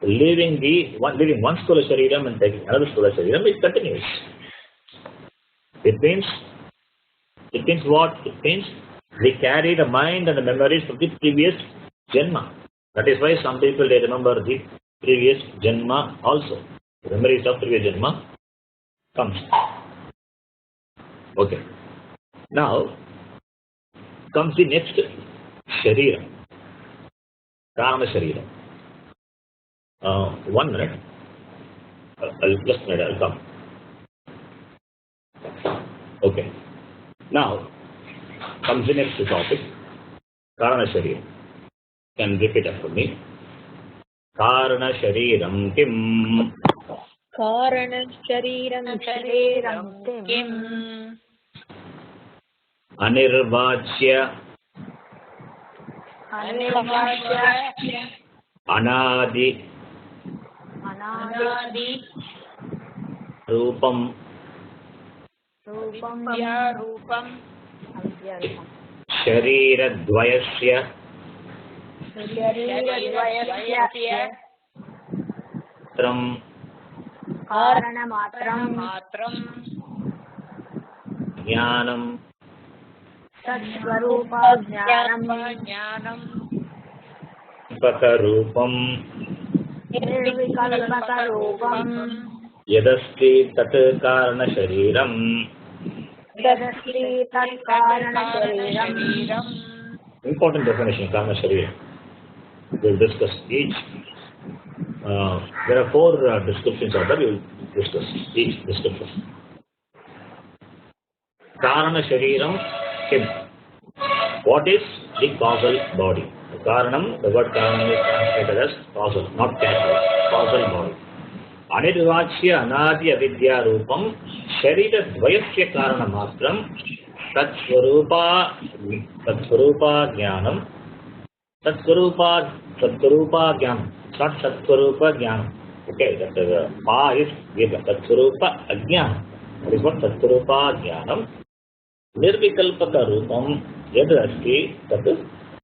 leaving one Sthula Shariram and taking another Sthula Shariram, it continues. It means what? It means we carry the mind and the memories of the previous Janma. That is why some people, they remember the previous Janma also. The memories of previous Janma comes. Okay. Now comes the next Sharira. Karma Sharira. 1 minute. I'll come. Okay. Now comes the next topic. Karana Shariram. Can repeat after me. Karana Shariram Kim. Karana Shariram Kim Anirvachya Anadi Rupam Sharirαδvayasya Tram Jnanam Pakarupam Yadasti Tat Karana Shariram. Important definition, Karma Shariram. We'll discuss each. There are 4 descriptions of that. We will discuss each description. Karana Shariram Kim. What is the causal body? The Karanam, the word Karanam is translated as causal, not causal, causal body. Anirvachya Anadi Avidya Rupam Sharira Dvayasya Karana Matram Tatsvarupa Jnanam Tatsvarupa Jnanam. It's not Tatsvarupa Jnanam. Okay, that Pa is given. Tatsvarupa Ajnanam. That is what Tatsvarupa Jnanam. Nirvikalpaka Rupam Yad Asti Tat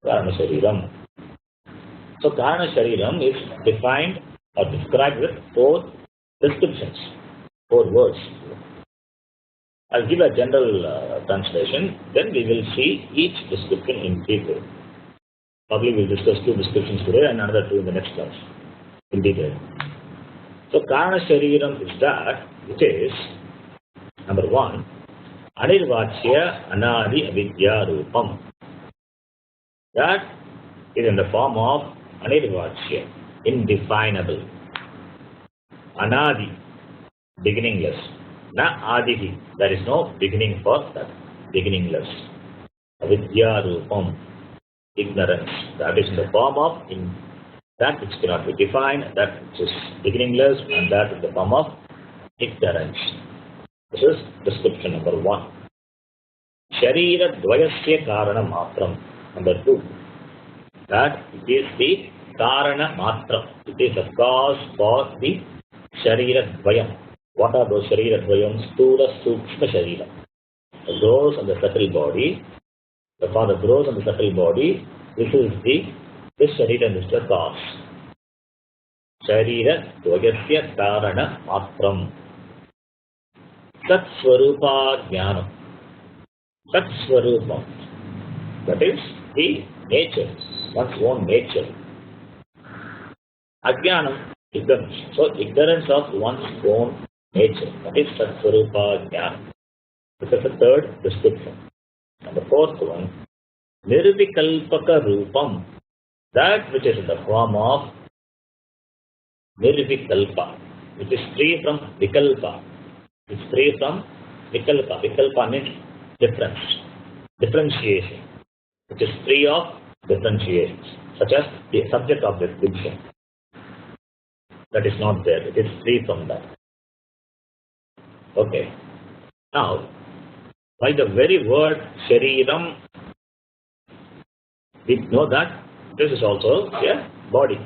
Karana Shariram. So Karana Shariram is defined or described with 4 descriptions, 4 words. I'll give a general translation, then we will see each description in detail. Probably we'll discuss 2 descriptions today and another 2 in the next class in detail. So, Karana Shariram is that which is, number 1, Anirvachya Anadi Avidya Rupam. That is in the form of Anirvachya, indefinable. Anadi, beginningless. Na Adihi, there is no beginning for that, beginningless. Avidya Rupam, ignorance. That is in the form of that which cannot be defined, that which is beginningless, and that in the form of ignorance. This is description number 1. Sharira Dvayasya Karana Matram. Number 2. That it is the Karana Matram. It is a cause for the Sharira Dvayam. What are those Sharira Dvayams? Stula Sukshma Sharira. The gross and the subtle body. For the gross and the subtle body, this Sharira is the cause. Sharira Dvayasya Karana Matram. Sat Swarupa Jnanam. Sat Swarupa. That is the nature, one's own nature. Ajnanam, ignorance. So, ignorance of one's own nature. That is Sat Swarupa Jnanam. This is the 3rd description. And the 4th one, Nirvikalpaka Rupam. That which is in the form of Nirvikalpa, which is free from Vikalpa. It's free from Vikalpa. Vikalpa means difference, differentiation, which is free of differentiations, such as the subject object distinction. That is not there. It is free from that. Okay. Now, by the very word Shariram, we know that this is also a body.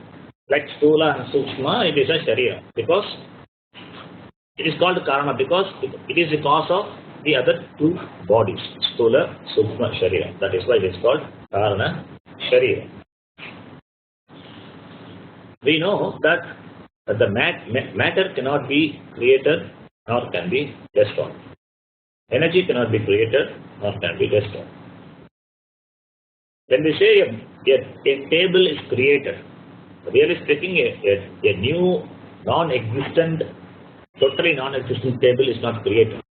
Like Stula and Sukshma, it is a Sharira. Because it is called Karana because it is the cause of the other 2 bodies, Stula, Sukshma, Sharira. That is why it is called Karana Sharira. We know that the matter cannot be created nor can be destroyed. Energy cannot be created nor can be destroyed. When we say a table is created, really speaking, a new non-existent, totally non-existent table is not created.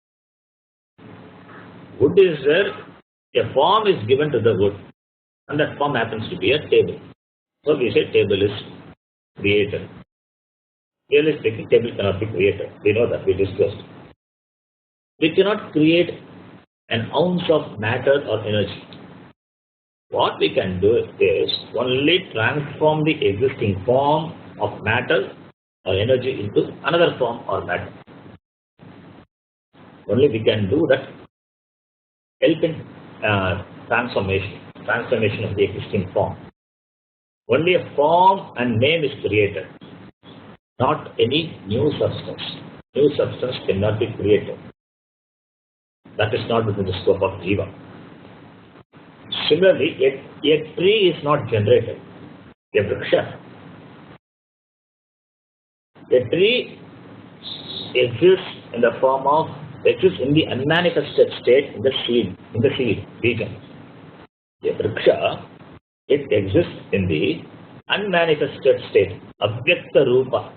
Wood is there, a form is given to the wood, and that form happens to be a table. So we say table is created. Really speaking, table cannot be created. We know that, we discussed. We cannot create an ounce of matter or energy. What we can do is only transform the existing form of matter or energy into another form or matter. Only we can do that, help in transformation of the existing form. Only a form and name is created, not any new substance. New substance cannot be created. That is not within the scope of Jiva. Similarly, a tree is not generated. A vriksha. A tree exists in the form of, exists in the unmanifested state in the seed, region. A vriksha, it exists in the unmanifested state, abhyakta rupa.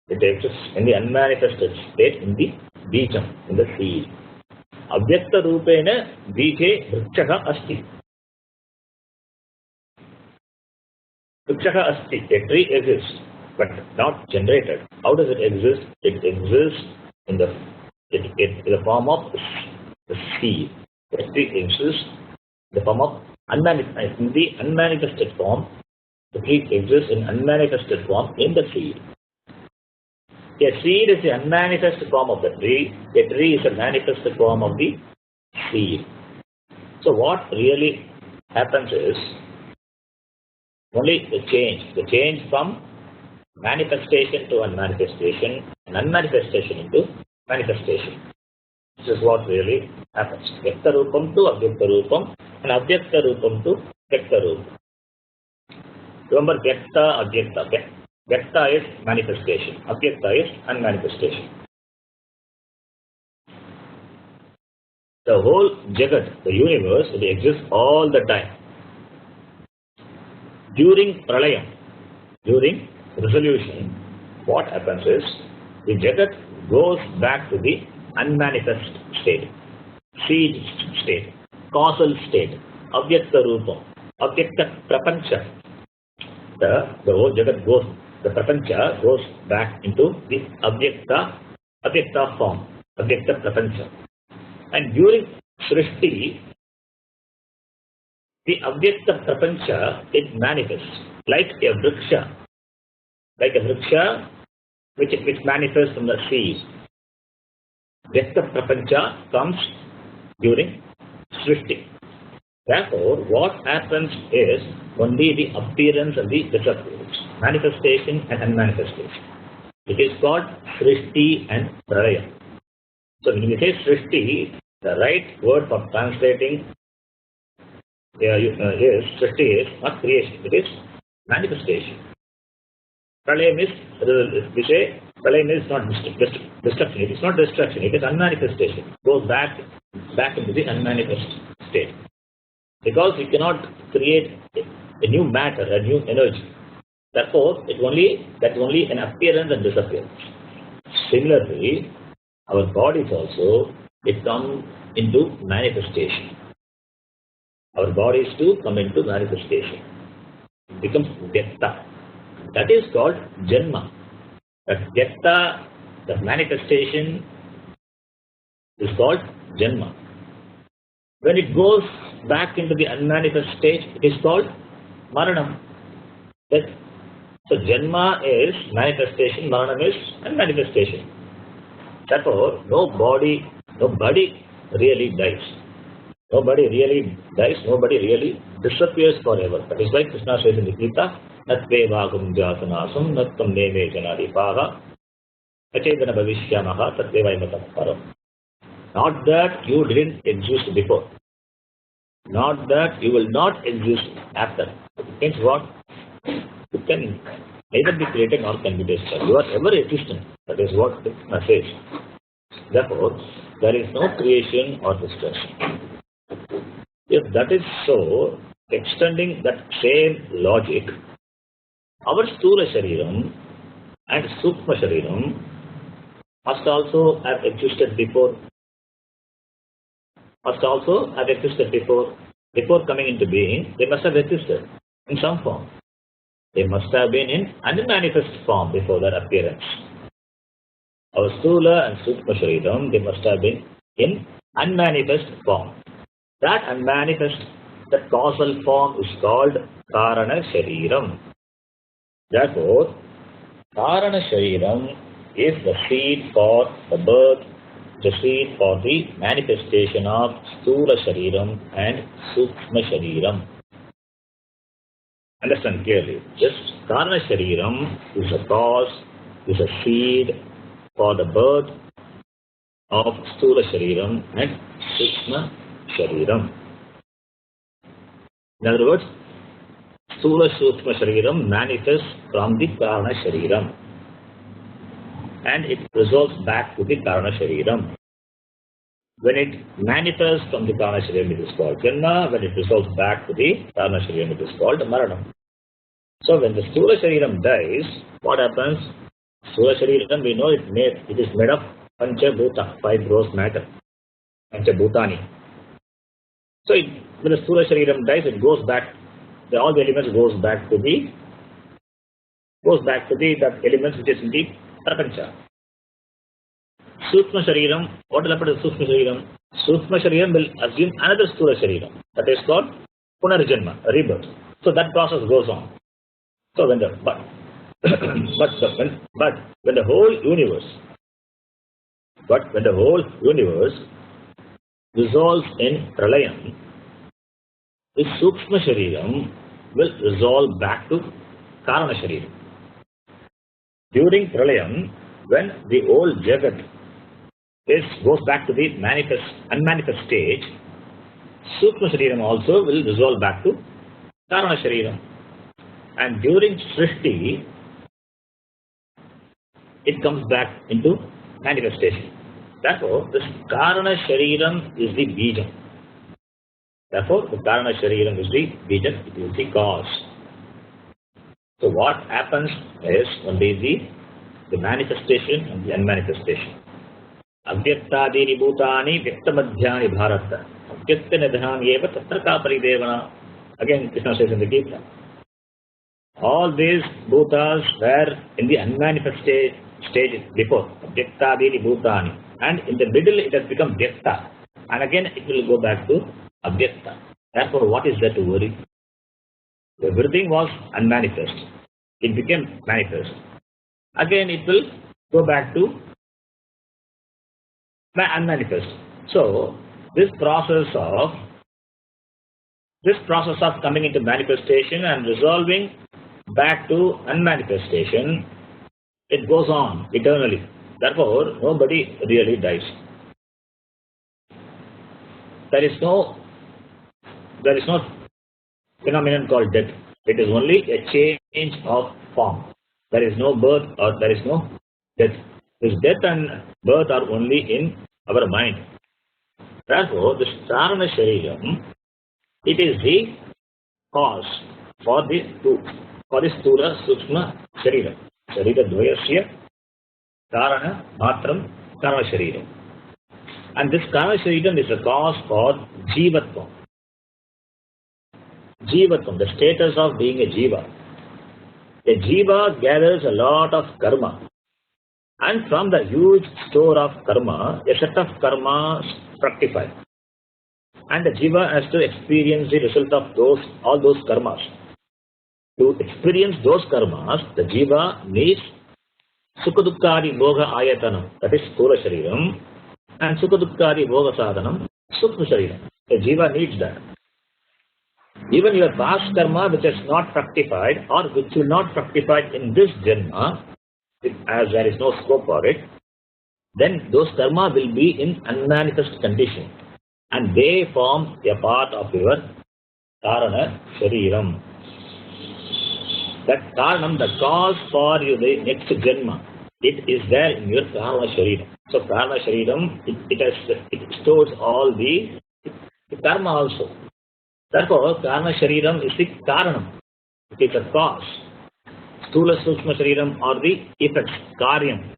It exists in the unmanifested state in the bijam, in the seed. Abhyakta rupena bije vrikshah asti. Vrikshah asti, a tree exists, but not generated. How does it exist? It exists in the form of the seed. The tree exists in the form of unmanifested form. The tree exists in unmanifested form in the seed. A seed is the unmanifested form of the tree. A tree is a manifested form of the seed. So what really happens is only the change from manifestation to unmanifestation, and unmanifestation into manifestation. This is what really happens. Vyakta rupam to avyakta rupam, and avyakta rupam to vyakta rupam. Remember, vyakta, avyakta. Vyakta is manifestation, avyakta is unmanifestation. the whole Jagat, the universe, will exist all the time. During Pralayam, during resolution, what happens is the Jagat goes back to the unmanifest state, seed state, causal state, Avyakta Rupam, Avyakta Prapancha. The whole Jagat goes, the Prapancha goes back into the Avyakta form, Avyakta Prapancha. And during Srishti, the Avyakta Prapancha, it manifests like a vriksha, which manifests from the seed. Vyakta Prapancha comes during Srishti. Therefore, what happens is only the appearance and the disappearance, manifestation and unmanifestation. It is called Srishti and Pralayam. So when we say Srishti, the right word for translating is Srishti is not creation, it is manifestation. Pralayam is, we say, Pralayam is not destruction, it is not destruction, it is unmanifestation. It goes back into the unmanifest state. Because we cannot create a new matter, a new energy. Therefore, that's only an appearance and disappearance. Similarly, our bodies also, it come into manifestation. Our bodies too come into manifestation. It becomes Vyakta. That is called Janma. That Vyakta, the manifestation, is called Janma. When it goes back into the unmanifest state, it is called Maranam. So Janma is manifestation, Maranam is unmanifestation. Therefore, nobody really dies. Nobody really dies, nobody really disappears forever. That is why Krishna says in the Gita, Tattvabodha jatanasam nattam neme janadipaha achedana bhavishyamaha tattvabodha param. Not that you didn't exist before. Not that you will not exist after. It means what? You can neither be created nor can be destroyed. You are ever existent. That is what the message. Therefore, there is no creation or destruction. If that is so, extending that same logic, our Sthula Shariram and Sukshma Shariram must also have existed before. Before coming into being, they must have existed in some form. They must have been in unmanifest form before their appearance. Our Sthula and Sukshma Shariram, they must have been in unmanifest form. That unmanifest, that causal form is called Karana Shariram. Therefore, Karana Shariram is the seed for the birth, the seed for the manifestation of Sthula Shariram and Sukshma Shariram. Understand clearly. This Karana Shariram is a cause, is a seed for the birth of Sthula Shariram and Sukshma Shariram. In other words, Sthula Sukshma Shariram manifests from the Karana Shariram and it resolves back to the Karana Shariram. When it manifests from the Karana Shariram, it is called Janma. When it resolves back to the Karana Shariram, it is called Maranam. So when the Sthula Shariram dies, what happens? Sthula Shariram, we know it is made of Pancha Bhuta, 5 gross matter, Pancha Bhutani. So when the Sthula Shariram dies, it goes back, all the elements goes back to the that elements which is in the Prapancha. Sukshma Shariram, what will happen to Sukshma Shariram? Sukshma Shariram will assume another Sthula Shariram. That is called Punarjanma, rebirth. So that process goes on. So when the when the whole universe resolves in Pralayam, the Sukshma Shariram will resolve back to Karana Shariram. During Pralayam, when the whole Jagat goes back to the unmanifest stage, Sukshma Shariram also will resolve back to Karana Shariram. And during Srishti, it comes back into manifestation. Therefore, this Karana Shariram is the Bijam. Therefore, the Karana Shariram is the Bijam, it is the cause. So what happens is only the manifestation and the unmanifestation. Avyaktadini bhutani vyaktamadhyani bharata. Avyakta nidhanyeva tatra ka paridevana. Again, Krishna says in the Gita. All these bhutas were in the unmanifest stage before. Avyaktadini bhutani. And in the middle it has become vyakta. And again it will go back to avyakta. Therefore, what is there to worry? Everything was unmanifest. It became manifest. Again it will go back to unmanifest. So this process of coming into manifestation and resolving back to unmanifestation, it goes on eternally. Therefore, nobody really dies. There is no phenomenon called death. It is only a change of form. There is no birth or there is no death. This death and birth are only in our mind. Therefore, this Karana Shariram, it is the cause for the Sthula Sukshma Shariram. Sharira Dvayasya Karana Matram Karana Shariram. And this Karana Shariram is the cause for Jivatvam. Jivatvam, the status of being a Jiva. A Jiva gathers a lot of karma. And from the huge store of karma, a set of karmas fructify. And the Jiva has to experience the result of all those karmas. To experience those karmas, the Jiva needs Sukhadukkari Bhoga Ayatanam, that is Sthula Shariram, and Sukhadukkari Bhoga Sadhanam, Sukha Shariram. The Jiva needs that. Even your past karma which has not fructified or which will not fructify in this Janma, as there is no scope for it, then those karma will be in unmanifest condition and they form a part of your Karana Shariram. That Karanam, the cause for the next Janma, it is there in your Karana Shariram. So Karana Shariram, it stores all the karma also. Therefore, Karana Shariram is the Karanam. It is a cause. Sthula Sukshma Shariram are the effects, Karyam.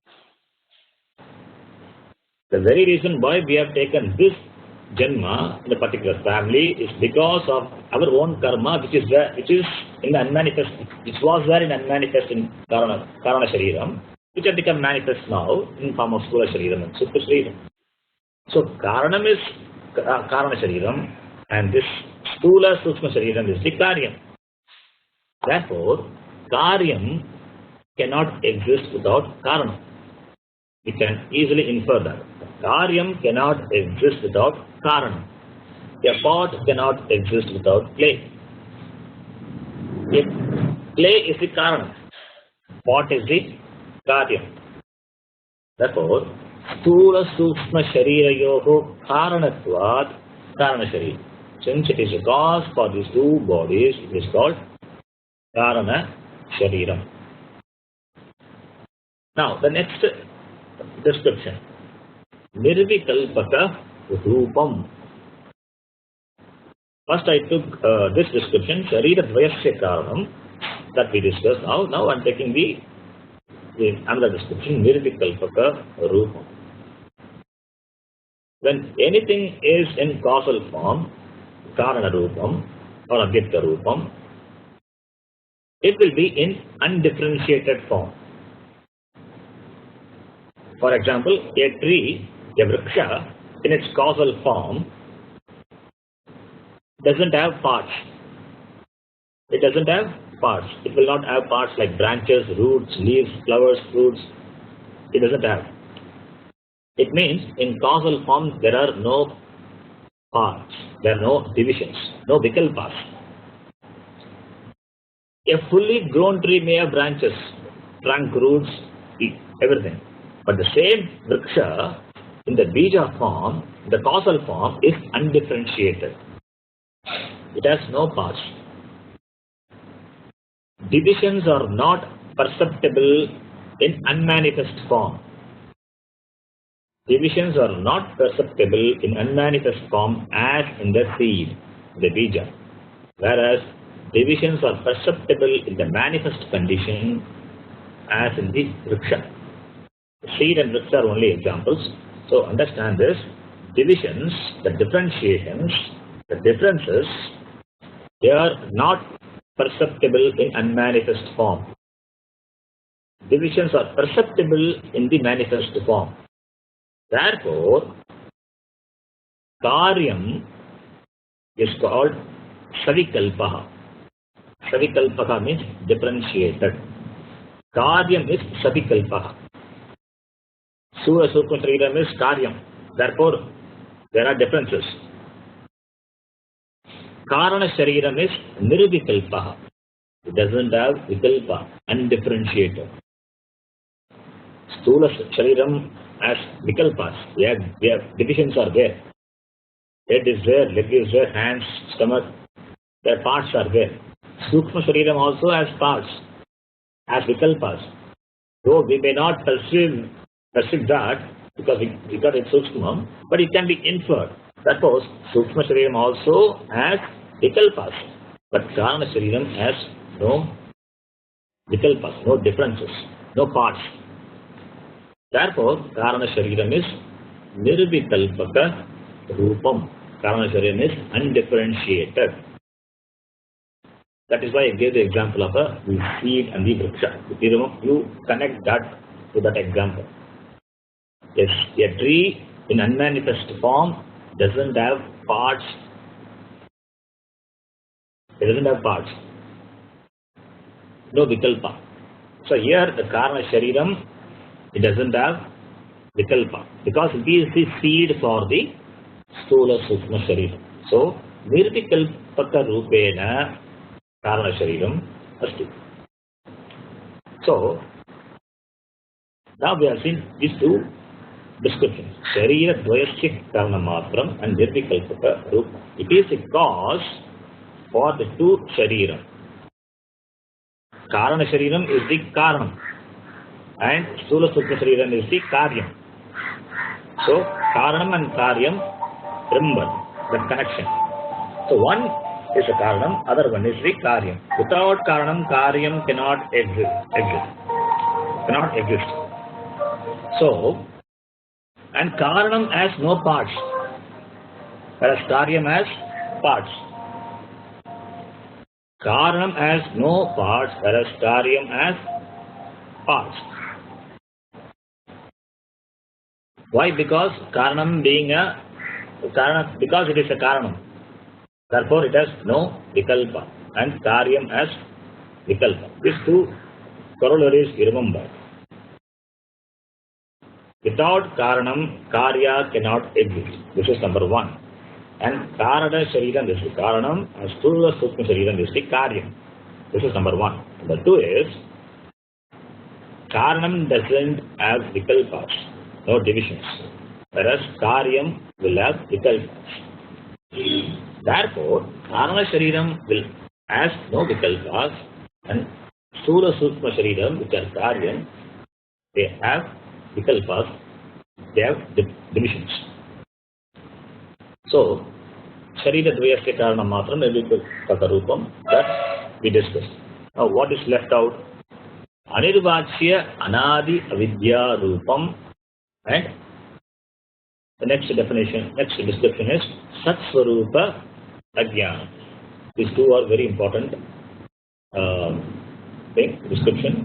The very reason why we have taken this Janma in a particular family is because of our own karma which is in the unmanifest, which was there in unmanifest in Karana Shariram, which have become manifest now in form of Sthula Shariram and Sukha Shariram. So Karanam is Karana Shariram and this Sthula Sukshma Shariram is the Karyam. Therefore, Karyam cannot exist without Karanam. We can easily infer that. Karyam cannot exist without Karanam. A pot cannot exist without clay. If clay is the Karanam, pot is the Karyam. Therefore, Sthula Sukshma Sharirayoho Karanatvat Karana Sharira. Since it is a cause for these two bodies, it is called Karana Shariram. Now, the next description. Nirvikalpaka Rupam. First I took this description, Sharira Dvayasya Karanam, that we discussed now. Now I am taking the another description, Nirvikalpaka Rupam. When anything is in causal form, Karana Rupam or Avyakta Rupam, it will be in undifferentiated form. For example, a tree, a vriksha, in its causal form, doesn't have parts. It doesn't have parts. It will not have parts like branches, roots, leaves, flowers, fruits. It doesn't have. It means in causal form there are no parts, there are no divisions, no vikalpas. A fully grown tree may have branches, trunk, roots, everything. But the same vriksha in the bija form, the causal form is undifferentiated. It has no parts. Divisions are not perceptible in unmanifest form. Divisions are not perceptible in unmanifest form as in the seed, the bija, whereas divisions are perceptible in the manifest condition as in the vriksha. Seed and vriksha are only examples. So understand this. Divisions, the differentiations, the differences, they are not perceptible in unmanifest form. Divisions are perceptible in the manifest form. Therefore, karyam is called savikalpaha. Savikalpaha means differentiated. Karyam is savikalpaha. Sura Sukma Shariram is karyam. Therefore, there are differences. Karana Shariram is nirvikalpaha. It doesn't have vikalpa, undifferentiated. Stula Shariram has vikalpas. Divisions are there. Head is there, leg is there, hands, stomach, their parts are there. Sukma Shariram also has parts, has vikalpas. Though we may not perceive that because it's Sukma, but it can be inferred. Suppose Sukma Shariram also has vikalpas, but Karana Shariram has no vikalpas, no differences, no parts. Therefore, Karana Shariram is nirvikalpaka rupam. Karana Shariram is undifferentiated. That is why I gave the example of the seed and the vriksha. You connect that to that example. Yes, a tree in unmanifest form doesn't have parts. It doesn't have parts. No vikalpa. So here the Karana Shariram, it doesn't have vikalpa because it is the seed for the Stula Sukma Shariram. So nirvikalpaka rupena Karana Shariram asti. So now we have seen these two descriptions. Sharira dvayasya karana matram and nirvikalpaka rupa. It is a cause for the two Shariram. Karana Shariram is the Karanam and Stula Sukma Shariram is the Karyam. So Karanam and Karyam, remember that connection. So one is a Karanam, other one is the Karyam. Without Karanam, Karyam cannot exist. Cannot exist. So, and Karanam has no parts, whereas Karyam has parts. Karanam has no parts, whereas Karyam has parts. Why? Because Karanam being a Karanam, because it is a Karanam. Therefore, it has no vikalpa, and Karyam has vikalpa. These two corollaries you remember. Without Karanam, Karya cannot exist. This is number one. And Karana Shariram is the Karanam, and Stula Sukma Shariram is the Karyam. This is number one. Number two is, Karanam doesn't have vikalpas, no divisions, whereas Karyam will have vikalpas. Therefore, Karana Shariram has no vikalpas, and Stula Sukma Shariram, which are Karyam, they have vikalpas, they have divisions. So, Sharira Dvayasya Karana Matram, Nirvikalpaka Rupam, that we discussed. Now, what is left out? Anirvachya Anadi Avidya Rupam, and the next description is Satsvarupa Ajnana. These two are very important description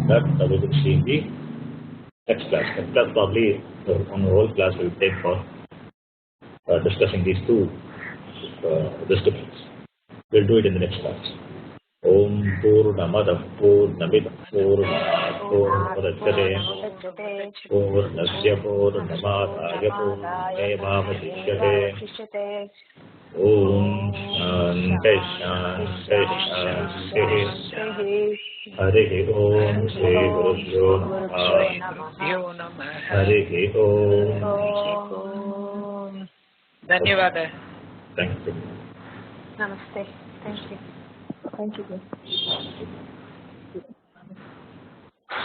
that we will see in the next class. Next class probably on the whole class we will take for discussing these two descriptions. We'll do it in the next class. Om Purnamada Purnamida Purnamudachyate Purnasya Purnamadaya Purnamevavadishyate Om Shanti Shanti Shanti Harihi Om Shri Gurubhyo Namah Harihi Om. Dhanyawada. Thank you. Namaste. Thank you. Thank you.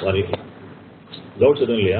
Sorry. Load suddenly,